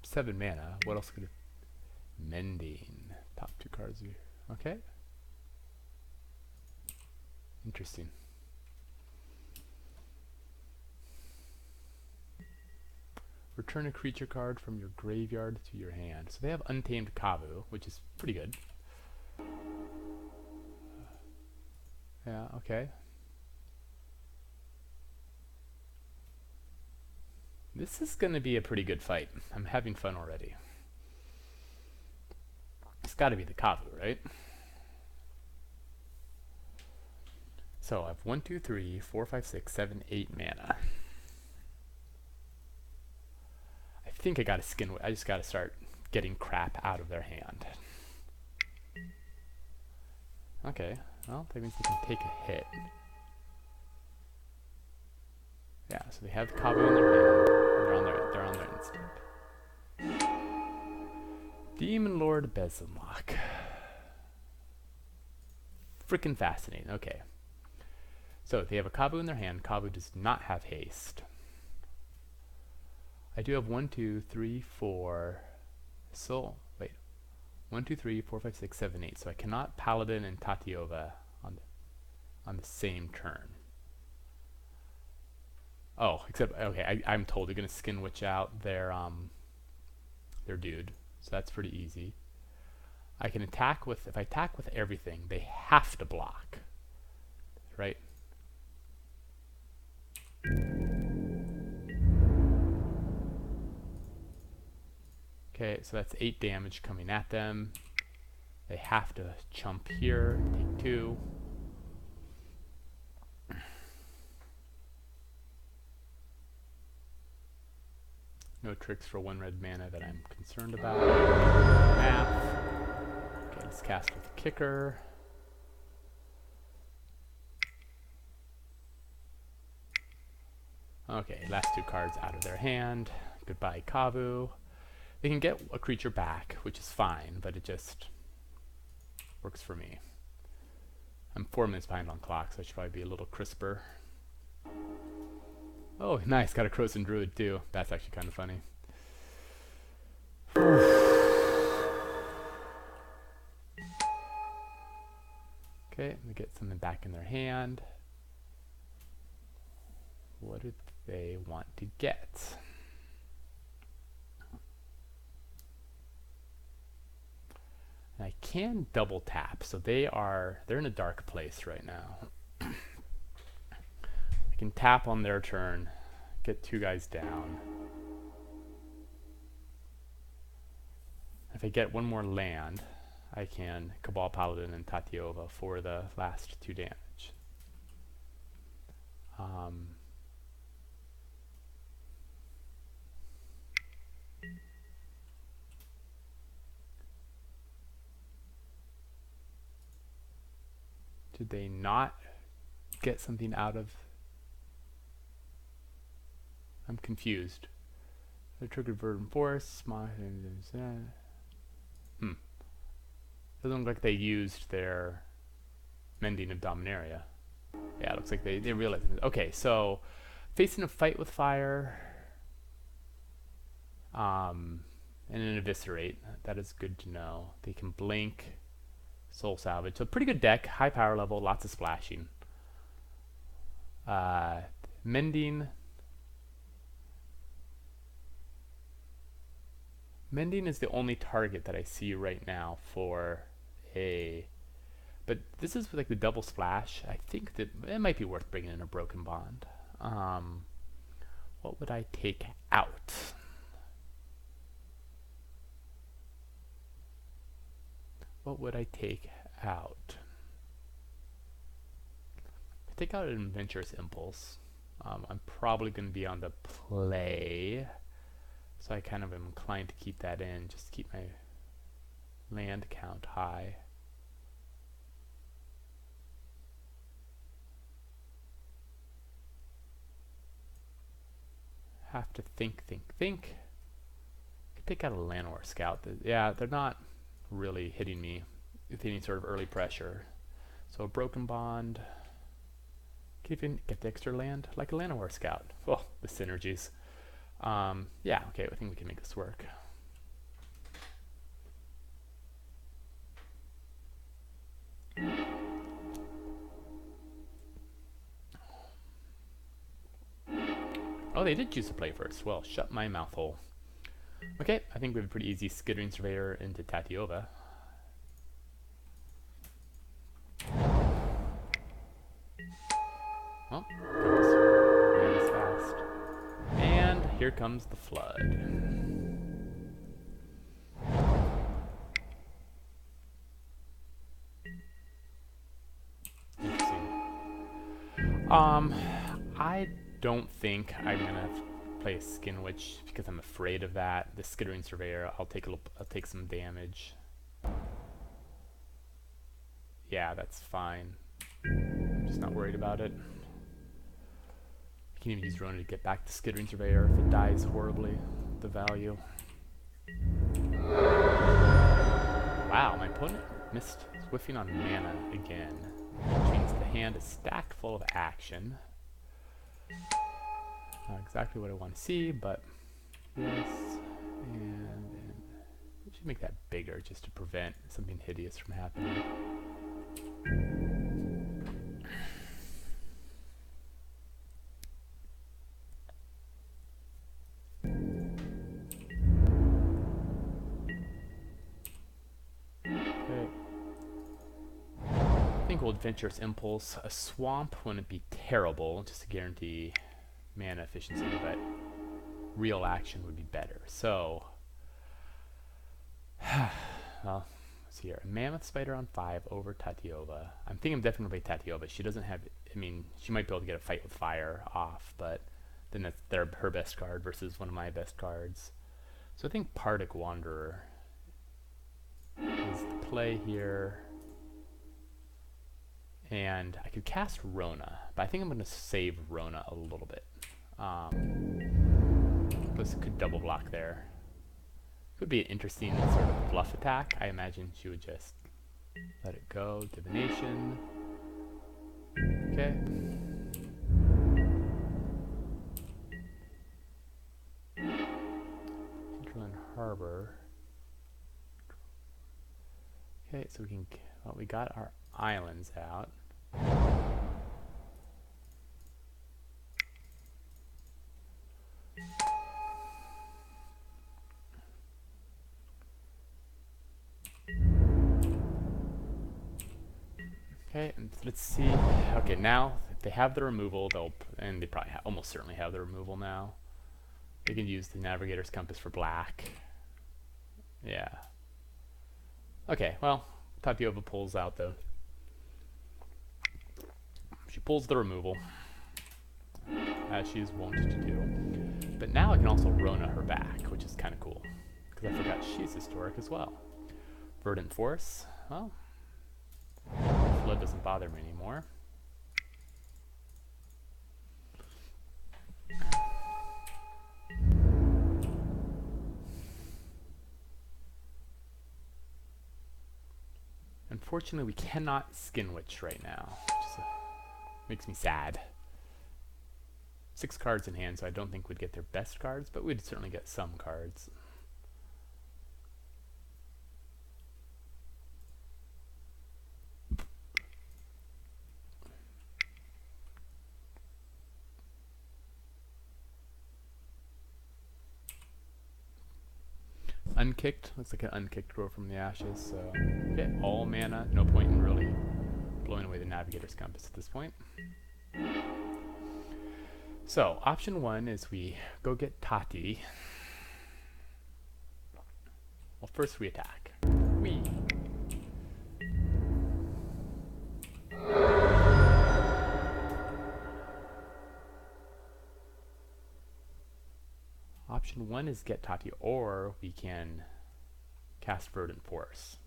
Seven mana. What else could it? Mending. Top 2 cards here. Okay. Interesting. Return a creature card from your graveyard to your hand. So they have Untamed Kavu, which is pretty good. Yeah, okay. This is going to be a pretty good fight. I'm having fun already. It's got to be the Kavu, right? So I have 1, 2, 3, 4, 5, 6, 7, 8 mana. I think I got to skin. I just got to start getting crap out of their hand. Okay, well, that means they can take a hit. Yeah, so they have Kavu in their hand. They're on their instinct. Demon Lord Bezenlock. Freaking fascinating. Okay. So they have a Kavu in their hand. Kavu does not have haste. I do have 1, 2, 3, 4. So wait. 1, 2, 3, 4, 5, 6, 7, 8. So I cannot Paladin and Tatiova on the same turn. Oh, except okay, I'm told they're gonna Skin Witch out their dude, so that's pretty easy. I can attack with, if I attack with everything, they have to block, right? Okay, so that's 8 damage coming at them. They have to chump here, take 2. No tricks for 1 red mana that I'm concerned about. Math. Okay, let's cast with Kicker. Okay, last two cards out of their hand. Goodbye, Kavu. They can get a creature back, which is fine, but it just works for me. I'm 4 minutes behind on clock, so I should probably be a little crisper. Oh, nice. Got a Croson Druid, too. That's actually kind of funny. Okay, let me get something back in their hand. What did they want to get? And I can double tap, so they're in a dark place right now. I can tap on their turn, get 2 guys down. If I get 1 more land, I can Cabal Paladin and Tatiova for the last 2 damage. Did they not get something out of... I'm confused. They triggered Verdant Force. Doesn't look like they used their Mending of Dominaria. Yeah, it looks like they realized it. Okay, so facing a fight with fire and an Eviscerate. That is good to know. They can blink, Soul Salvage. So pretty good deck, high power level, lots of splashing. Mending is the only target that I see right now for a... But this is like the double splash. I think that it might be worth bringing in a Broken Bond. What would I take out? What would I take out? I take out an Adventurous Impulse. I'm probably going to be on the play, so I kind of am inclined to keep that in, just to keep my land count high. Have to think. Could take out a Llanowar Scout. Yeah, they're not really hitting me with any sort of early pressure. So a Broken Bond. Can even get the extra land like a Llanowar Scout. Oh, the synergies. Yeah, okay, I think we can make this work. Oh, they did choose to play first. Well, shut my mouth hole. Okay, I think we have a pretty easy Skittering Surveyor into Tatiova. Well, goes fast. And here comes the flood. Interesting. I don't think I'm gonna play a Skin Witch because I'm afraid of that. The Skittering Surveyor, I'll take some damage. Yeah, that's fine. I'm just not worried about it. I can even use Rona to get back to Skittering Surveyor if it dies horribly. The value. Wow, my opponent missed whiffing on mana again, which means the hand is stacked full of action. Not exactly what I want to see, but yes, and we should make that bigger just to prevent something hideous from happening. Okay. I think we'll Adventurous Impulse. A Swamp wouldn't be terrible, just to guarantee mana efficiency, but real action would be better. So, well, let's see here. A Mammoth Spider on 5 over Tatiova. I'm thinking I'm definitely going to play Tatiova. She doesn't have, I mean, she might be able to get a Fight with Fire off, but then that's her best card versus one of my best cards. So I think Pardic Wanderer is the play here. And I could cast Rona, but I think I'm going to save Rona a little bit. Plus, it could double block there. Could be an interesting sort of bluff attack. I imagine she would just let it go. Divination. Okay. Hinterland Harbor. Okay, so we can. Well, we got our islands out. Okay, and let's see. Okay, now if they have the removal, and they probably almost certainly have the removal now. They can use the Navigator's Compass for black. Yeah. Okay, well, Tatiova pulls out the. She pulls the removal, as she is wont to do. But now I can also Rona her back, which is kind of cool, because I forgot she's historic as well. Verdant Force. Well. Flood doesn't bother me anymore. Unfortunately, we cannot Skin Witch right now, which makes me sad. 6 cards in hand, so I don't think we'd get their best cards, but we'd certainly get some cards. Unkicked, looks like an unkicked Grow from the Ashes, so okay, all mana, no point in really blowing away the Navigator's Compass at this point. So, option 1 is we go get Tati. Well, first we attack. Whee! Option 1 is get Tati, or we can cast Verdant Force.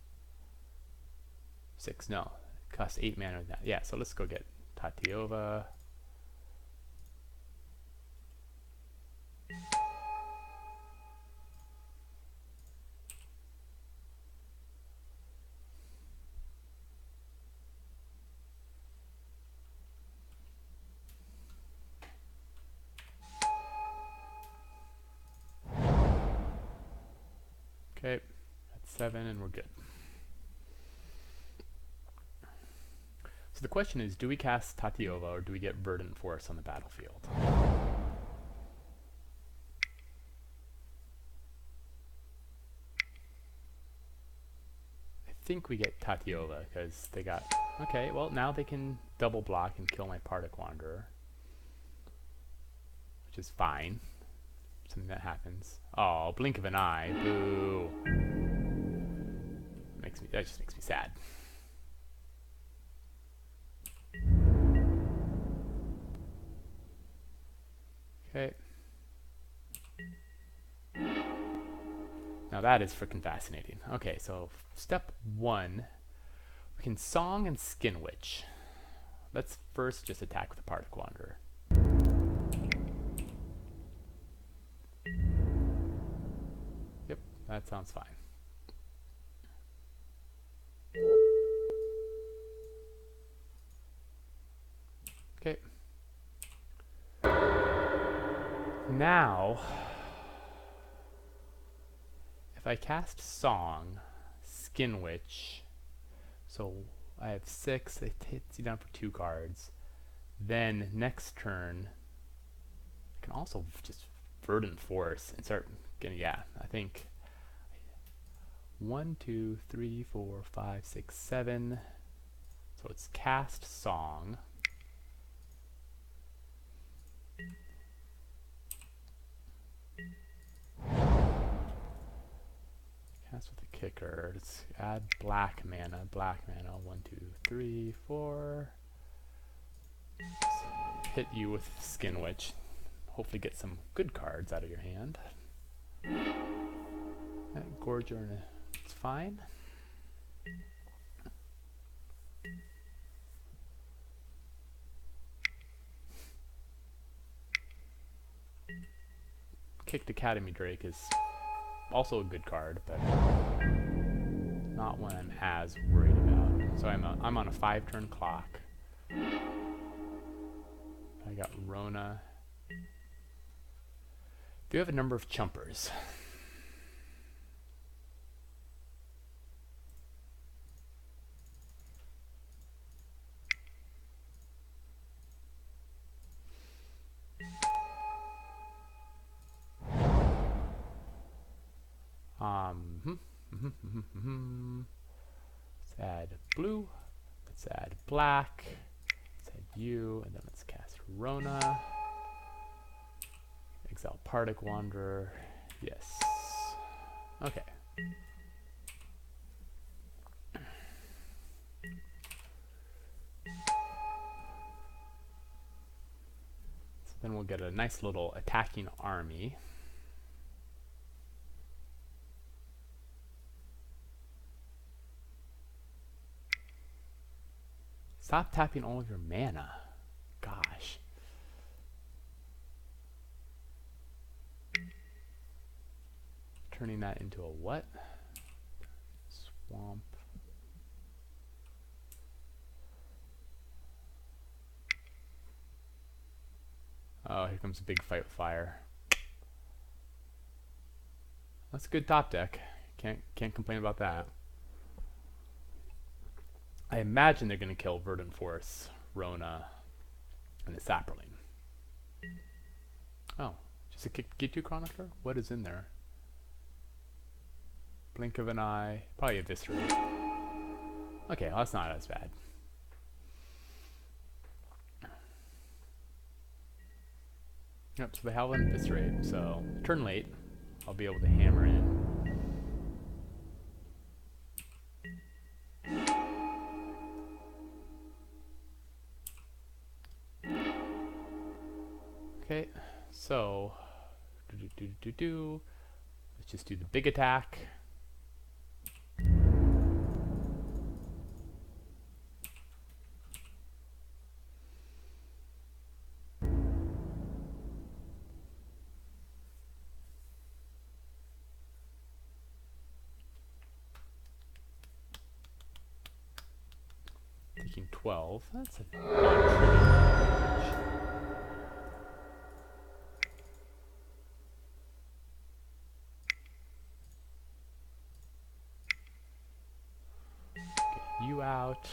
6, no. It costs 8 mana with that. Yeah, so let's go get Tatiova. Okay, that's 7 and we're good. So the question is, do we cast Tatiova or do we get Verdant Force on the battlefield? I think we get Tatiova because they got... Okay, well now they can double block and kill my Partick Wanderer, which is fine. Something that happens. Oh, blink of an eye. Boo. That just makes me sad. Okay. Now that is freaking fascinating. Okay, so step 1, we can Song and Skin Witch. Let's first just attack with the Partick Wanderer. Yep, that sounds fine. Okay. Now, if I cast Song, Skin Witch, so I have 6, it hits you down for 2 cards. Then next turn, I can also just Verdant Force and start getting, yeah, I think 1, 2, 3, 4, 5, 6, 7. So it's cast Song. Cast with the kicker. Let's add black mana. 1, 2, 3, 4. Let's hit you with Skin Witch. Hopefully get some good cards out of your hand. That Gorger, it's fine. Kicked Academy Drake is also a good card, but not one I'm as worried about. So I'm on a 5-turn clock. I got Rona. Do you have a number of chumpers? Let's add blue. Let's add black. Let's add you, and then let's cast Rona. Exile Partick Wanderer. Yes. Okay. So then we'll get a nice little attacking army. Stop tapping all of your mana. Gosh. Turning that into a what? Swamp. Oh, here comes a big fight with fire. That's a good top deck. Can't complain about that. I imagine they're going to kill Verdant Force, Rona, and the Saproling. Oh, just a G2 Chronicler? What is in there? Blink of an eye, probably Eviscerate. Okay, well, that's not as bad. Yep, so they have an Eviscerate, so turn late, I'll be able to hammer in. Okay, so let's just do the big attack. Taking 12. That's a non-trivial damage. You out,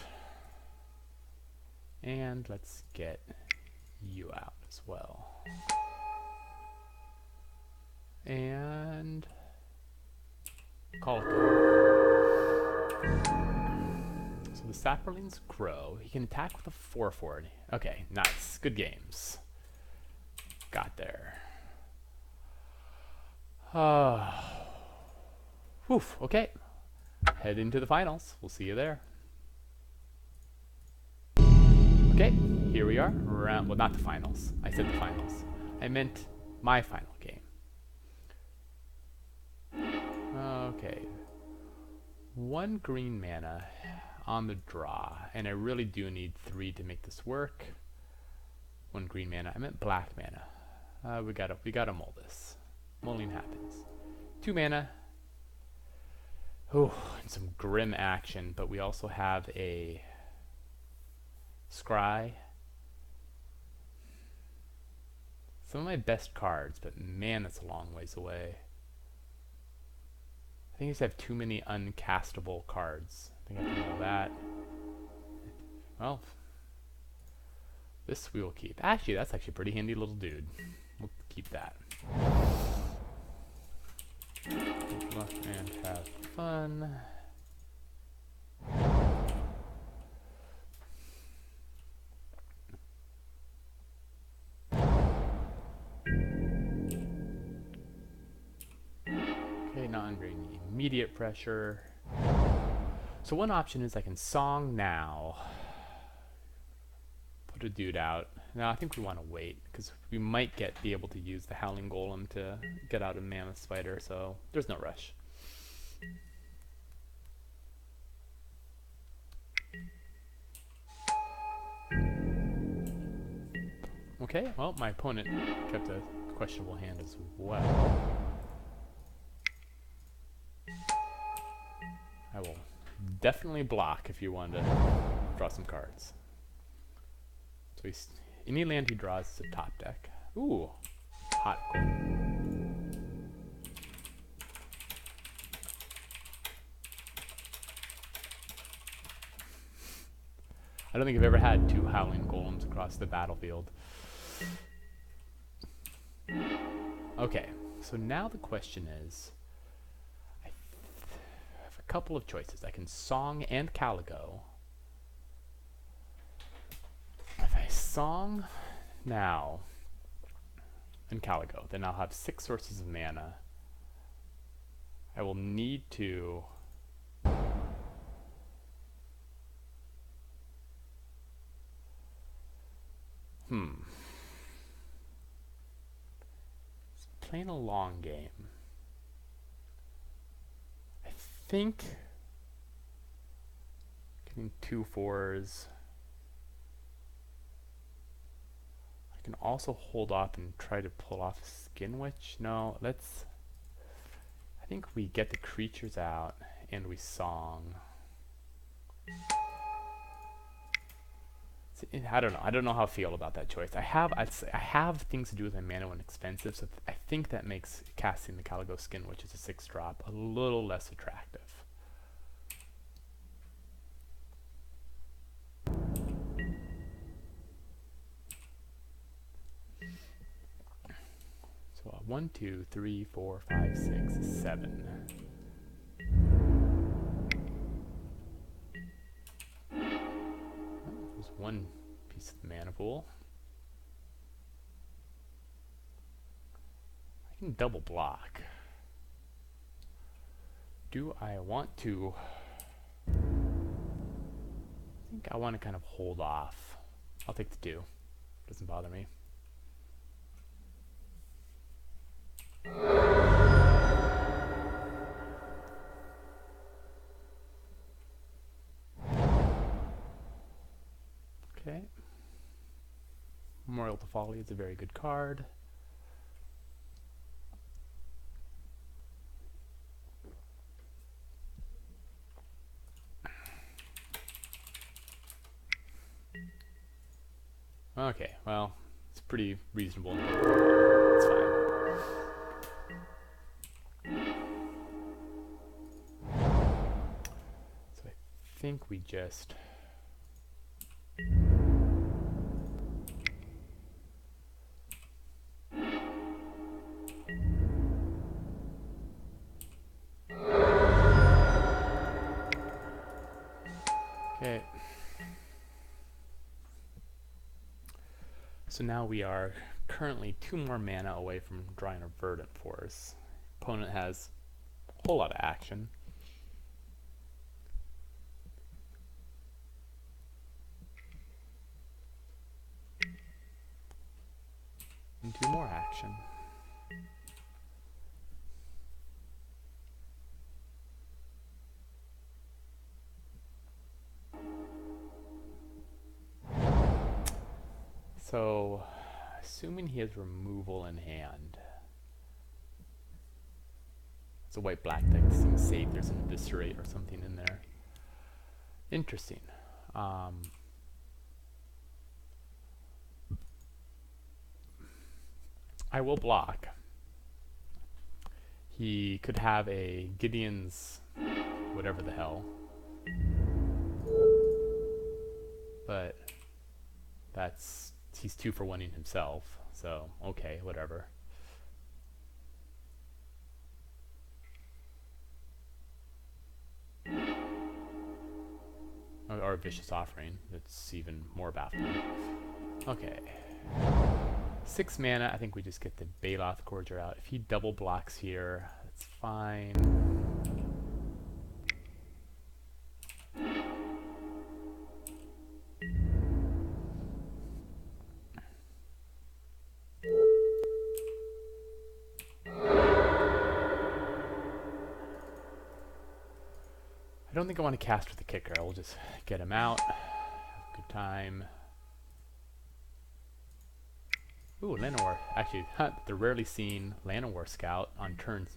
and let's get you out as well. And call it good. So the Saprolings grow. He can attack with a 4/4. Okay, nice. Good games. Got there. Whew, okay. Head into the finals. We'll see you there. Okay, here we are. Well, not the finals. I said the finals. I meant my final game. Okay. 1 green mana on the draw, and I really do need 3 to make this work. 1 green mana. I meant black mana. We gotta mull this. Mulling happens. 2 mana. Oh, and some grim action, but we also have a Scry. Some of my best cards, but man, that's a long ways away. I think I just have too many uncastable cards. I think I can know that. Well, this we will keep. Actually, that's actually a pretty handy little dude. We'll keep that. Good luck and have fun. Okay, not under any immediate pressure. So one option is I can song now. Put a dude out. Now I think we want to wait because we might be able to use the Howling Golem to get out a Mammoth Spider, so there's no rush. Okay, well, my opponent kept a questionable hand as well. I will definitely block if you want to draw some cards. So any land he draws is a top deck. Ooh, hot gold. I don't think I've ever had 2 Howling Golems across the battlefield. Okay, so now the question is, I have a couple of choices. I can Song and Caligo. If I Song now and Caligo, then I'll have 6 sources of mana. I will need to It's playing a long game. I think getting 2 4s. I can also hold off and try to pull off Skin Witch. No, let's. I think we get the creatures out and we Song. I don't know. I don't know how I feel about that choice. I have things to do with my mana when expensive, so I think that makes casting the Caligo Skin, which is a 6-drop, a little less attractive. So 1, 2, 3, 4, 5, 6, 7. One piece of the mana pool. I can double block. Do I want to? I think I want to kind of hold off. I'll take the 2. Doesn't bother me. Okay. Memorial to Folly is a very good card. Okay, well, it's pretty reasonable. It's fine. So I think we just... Okay. So now we are currently 2 more mana away from drawing a Verdant Force. Opponent has a whole lot of action. And 2 more action. So, assuming he has removal in hand. It's a white-black deck to seem safe. There's an Eviscerate or something in there. Interesting. I will block. He could have a Gideon's whatever the hell. But he's 2 for 1-ing himself, so okay, whatever. Or a Vicious Offering, that's even more baffling. Okay. 6 mana, I think we just get the Baloth Gorger out. If he double blocks here, that's fine. I don't think I want to cast with the kicker. I'll just get him out. Have a good time. Ooh, Llanowar. Actually, the rarely seen Llanowar scout on turn,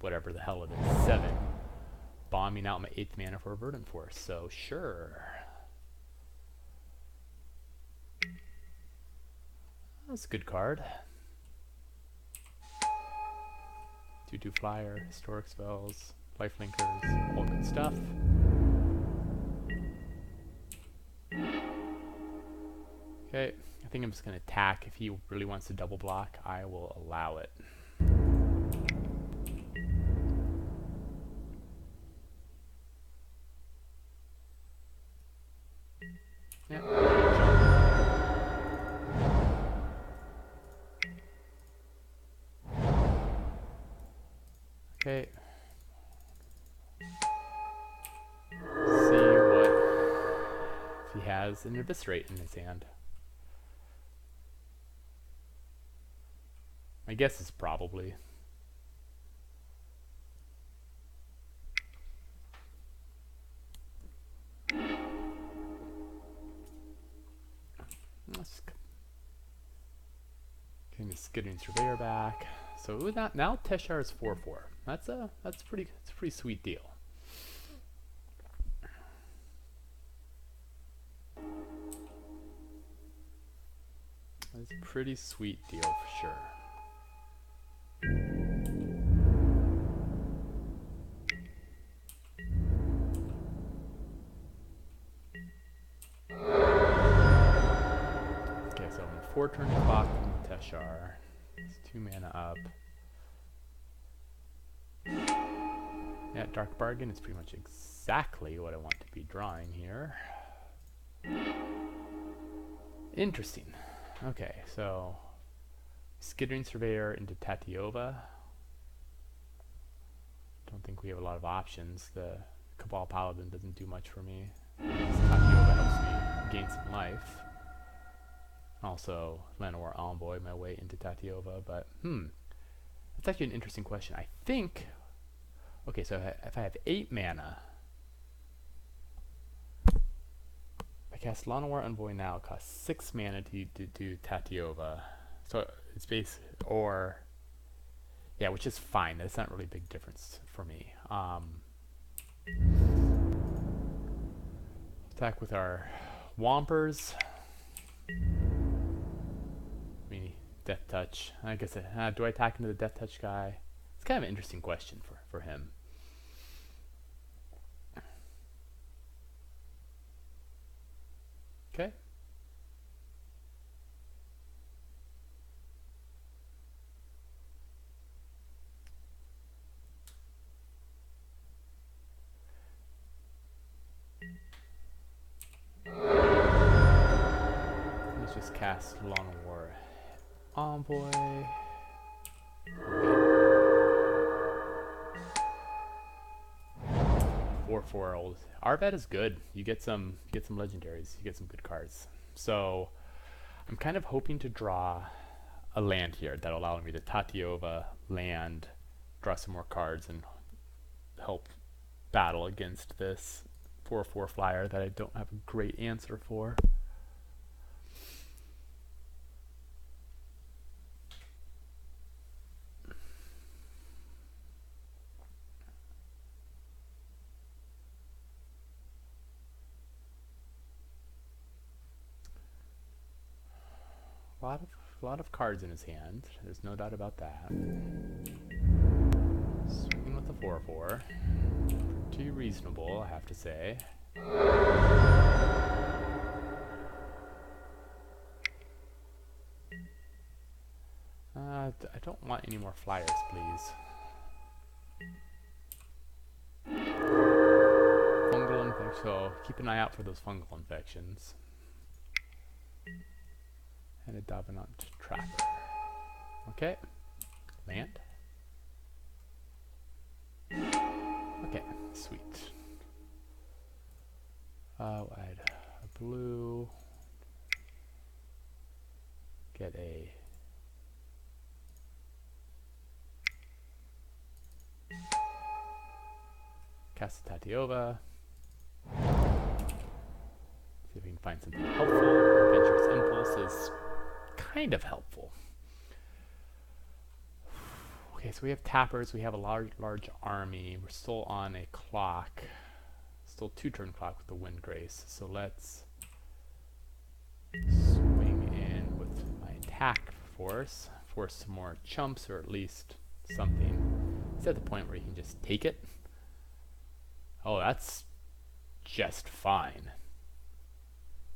whatever the hell it is, 7. Bombing out my 8th mana for a Verdant Force, so sure. That's a good card. 2/2 flyer, historic spells, lifelinkers, all good stuff. Okay, I think I'm just going to attack. If he really wants to double block, I will allow it. Yeah. Okay. See what if he has an Eviscerate in his hand. My guess is probably. Let's getting the Skittering Surveyor back. So now Teshar is 4/4. That's a pretty sweet deal. That's a pretty sweet deal for sure. Okay, so I'm 4 turn clock from Teshar. It's 2 mana up. Yeah, Dark Bargain is pretty much exactly what I want to be drawing here. Interesting. Okay, so Skittering Surveyor into Tatyova. Don't think we have a lot of options. The Cabal Paladin doesn't do much for me. Tatyova helps me gain some life. Also, Llanowar Envoy my way into Tatyova, but that's actually an interesting question. I think, okay, so if I have 8 mana, if I cast Llanowar Envoy now, it costs 6 mana to do Tatyova. So it's basically, or, yeah, which is fine. That's not really a big difference for me. Attack with our Wompers. Death Touch. I guess, do I attack into the Death Touch guy? It's kind of an interesting question for him. Okay. Let's just cast Llanowar Envoy. 4/4 old. Arvet is good. You get some legendaries. You get some good cards. So I'm kind of hoping to draw a land here that'll allow me to Tatyova land, draw some more cards, and help battle against this 4/4 flyer that I don't have a great answer for. A lot of cards in his hand. There's no doubt about that. Swinging with the 4/4. Pretty reasonable, I have to say. I don't want any more flyers, please. Fungal infection. So keep an eye out for those fungal infections. And a Davenant Trapper. Okay. Land. Okay, sweet. I'll add a blue. Get a cast Tatyova. See if we can find something helpful. Adventurous Impulse is kind of helpful. Okay, so we have tappers, we have a large army, we're still on a clock, still 2-turn clock with the wind grace, so let's swing in with my attack force some more chumps, or at least something. It's at the point where you can just take it. Oh, that's just fine.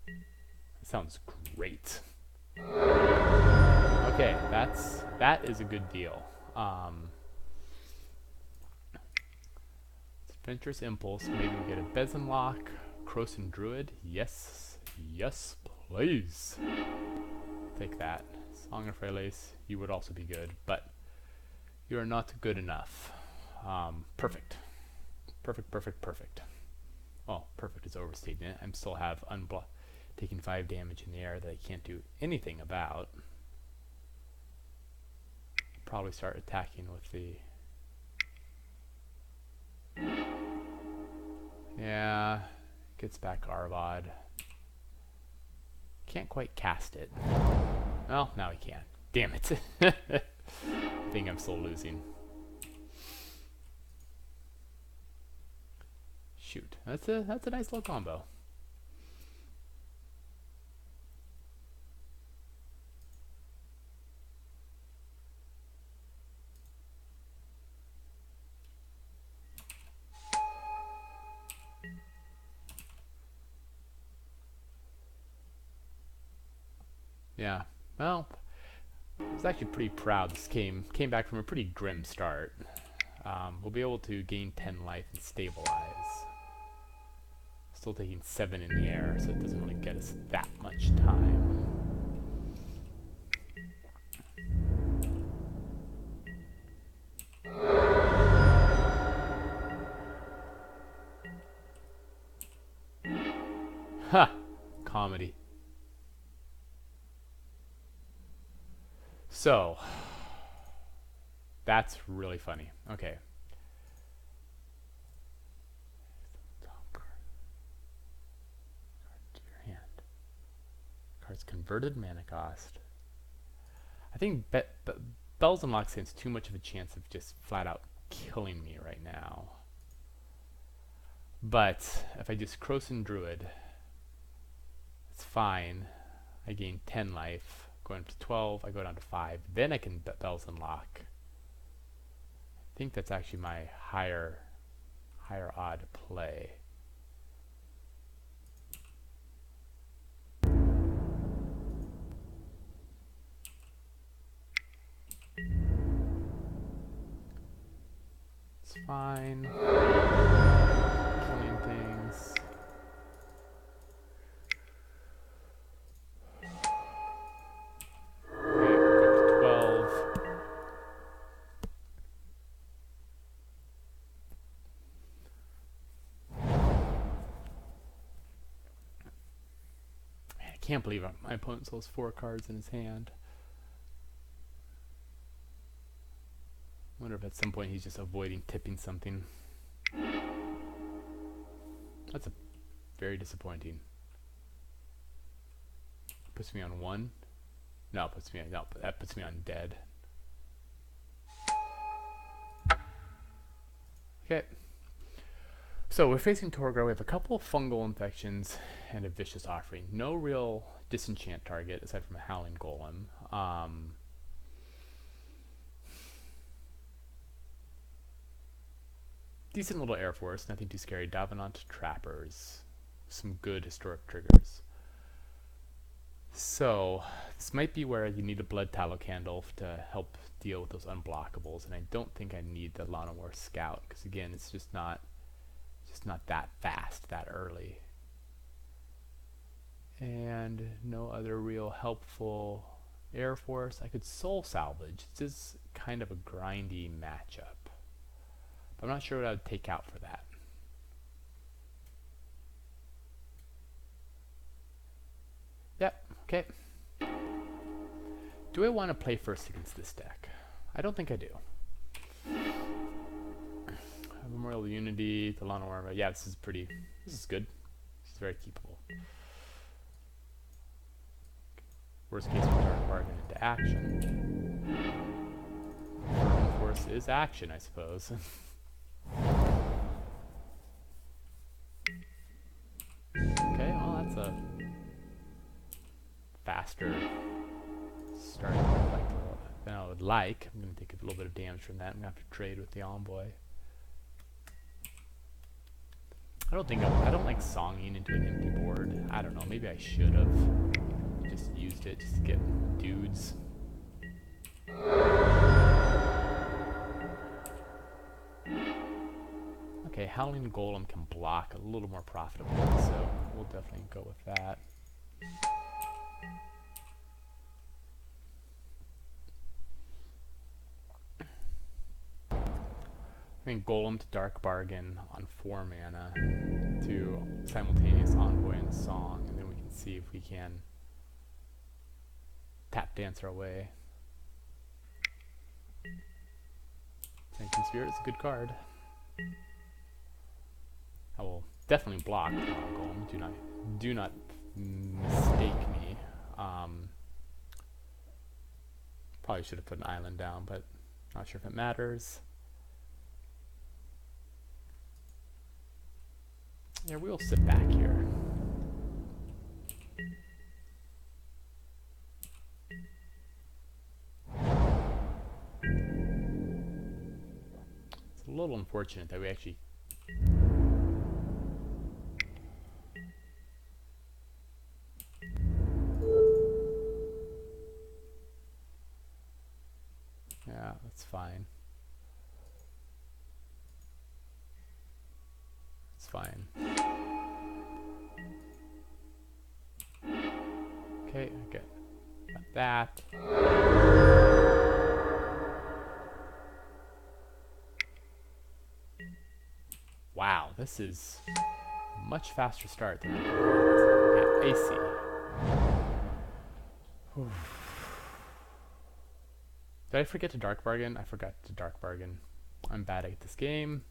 That sounds great. Okay, that is a good deal. Adventurous Impulse, maybe we get a Bezenlock, Croson Druid. Yes, yes, please. Take that. Song of Freylace, you would also be good, but you are not good enough. Perfect. Perfect. Oh, perfect is overstating it. I'm still have taking 5 damage in the air that I can't do anything about. Probably start attacking with the... Yeah, gets back Arvad. Can't quite cast it. Well, now he can. Damn it. I think I'm still losing. Shoot. That's a nice little combo. Yeah. Well, I was actually pretty proud. This came back from a pretty grim start. We'll be able to gain 10 life and stabilize. Still taking 7 in the air, so it doesn't really get us that much time. Ha! Comedy. So, that's really funny. Okay. Cards converted, mana cost. I think Bells and Locks stands too much of a chance of just flat out killing me right now. But if I just Croson Druid, it's fine. I gain 10 life. Going up to 12, I go down to 5. Then I can Bells and Lock. I think that's actually my higher odd play. It's fine. Killing things. Okay, go to 12. Man, I can't believe my opponent still has 4 cards in his hand. I wonder if at some point he's just avoiding tipping something. That's very disappointing. Puts me on 1. No, that puts me on dead. Okay. So we're facing Torgor. We have a couple of fungal infections and a vicious offering. No real disenchant target aside from a Howling Golem. Decent little Air Force, nothing too scary. Davenant Trappers, some good historic triggers. So this might be where you need a Blood Tallow Candle to help deal with those unblockables, and I don't think I need the Llanowar Scout because again, it's just not that fast, that early. And no other real helpful Air Force. I could Soul Salvage. This is kind of a grindy matchup. I'm not sure what I would take out for that. Yep, okay. Do I want to play first against this deck? I don't think I do. Memorial Unity, the Llanowar. Yeah, this is good. This is very keepable. Worst case, we turn bargain into action. course, is action, I suppose. Okay, well, that's a faster start than I would like. I'm going to take a little bit of damage from that. I'm going to have to trade with the envoy. I don't like songing into an empty board. I don't know, maybe I should have just used it just to get dudes. Okay, Howling Golem can block a little more profitably, so we'll definitely go with that. I mean, Golem to Dark Bargain on 4 mana to simultaneous Envoy and Song, and then we can see if we can tap dance our way. Sanctum Spirit is a good card. I will definitely block Golem. Do not mistake me. Probably should have put an island down, but not sure if it matters. Yeah, we'll sit back here. It's a little unfortunate that we actually yeah, that's fine. It's fine. Okay, I got that. Wow, this is a much faster start than I thought. Okay, AC. Did I forget to Dark Bargain? I forgot to Dark Bargain. I'm bad at this game.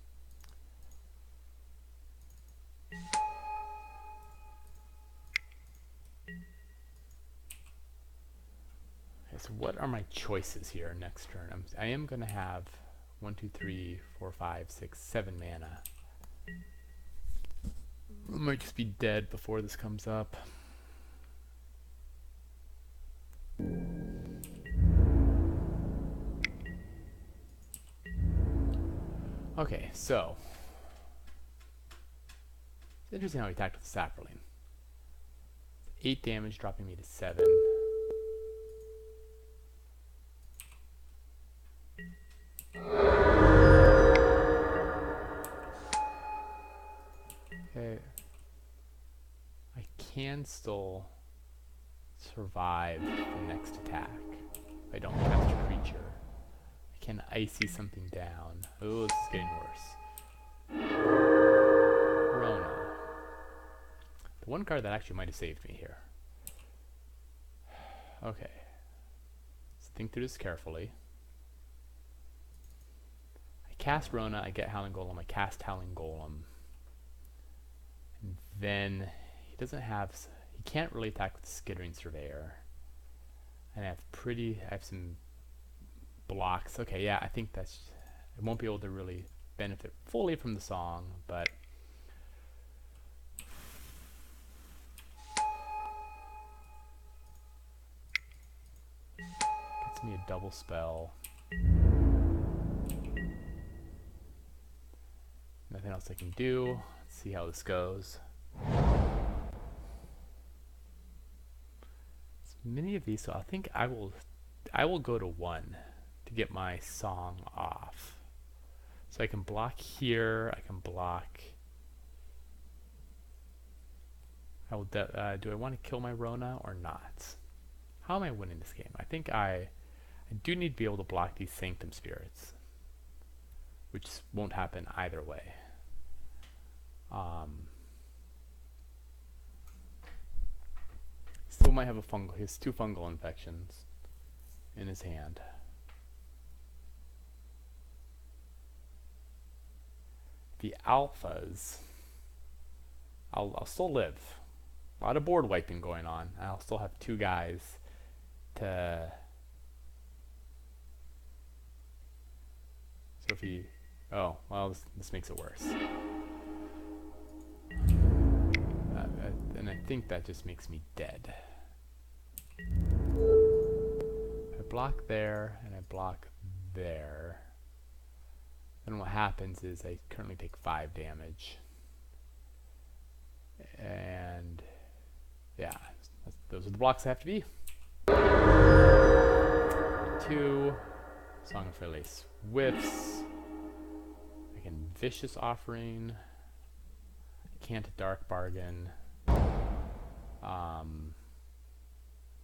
So what are my choices here next turn? I am going to have 1, 2, 3, 4, 5, 6, 7 mana. I might just be dead before this comes up. Okay, so it's interesting how he attacked with Saproling. 8 damage, dropping me to 7. Okay, I can still survive the next attack if I don't cast a creature. I can icy something down. Oh, this is getting worse. Rona. The one card that actually might have saved me here. Okay, let's think through this carefully. I cast Rona, I get Howling Golem, I cast Howling Golem. And then he doesn't have, he can't really attack with Skittering Surveyor. And I have some blocks. Okay, yeah, I think I won't be able to really benefit fully from the song, but gets me a double spell. Nothing else I can do. Let's see how this goes. It's many of these, so I think I will go to 1 to get my song off. So I can block here. I can block. Do I want to kill my Rona or not? How am I winning this game? I think I do need to be able to block these Sanctum Spirits, which won't happen either way. Still might have a fungal. He has 2 fungal infections in his hand. The alphas, I'll still live. A lot of board wiping going on. I'll still have 2 guys to So if he... Oh, well, this makes it worse. And I think that just makes me dead. I block there, and I block there. Then what happens is I currently take 5 damage. And yeah, those are the blocks I have to be. 2. Song of Fairlace whiffs. I can Vicious Offering. I can't Dark Bargain.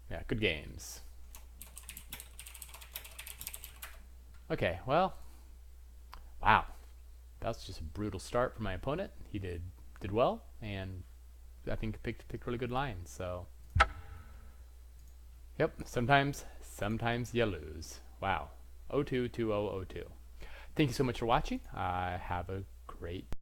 Yeah, good games. Okay, well, wow, that was just a brutal start for my opponent. He did well, and I think picked really good lines. So, yep, sometimes you lose. Wow, 0-2, 2-0, 0-2. Thank you so much for watching. Have a great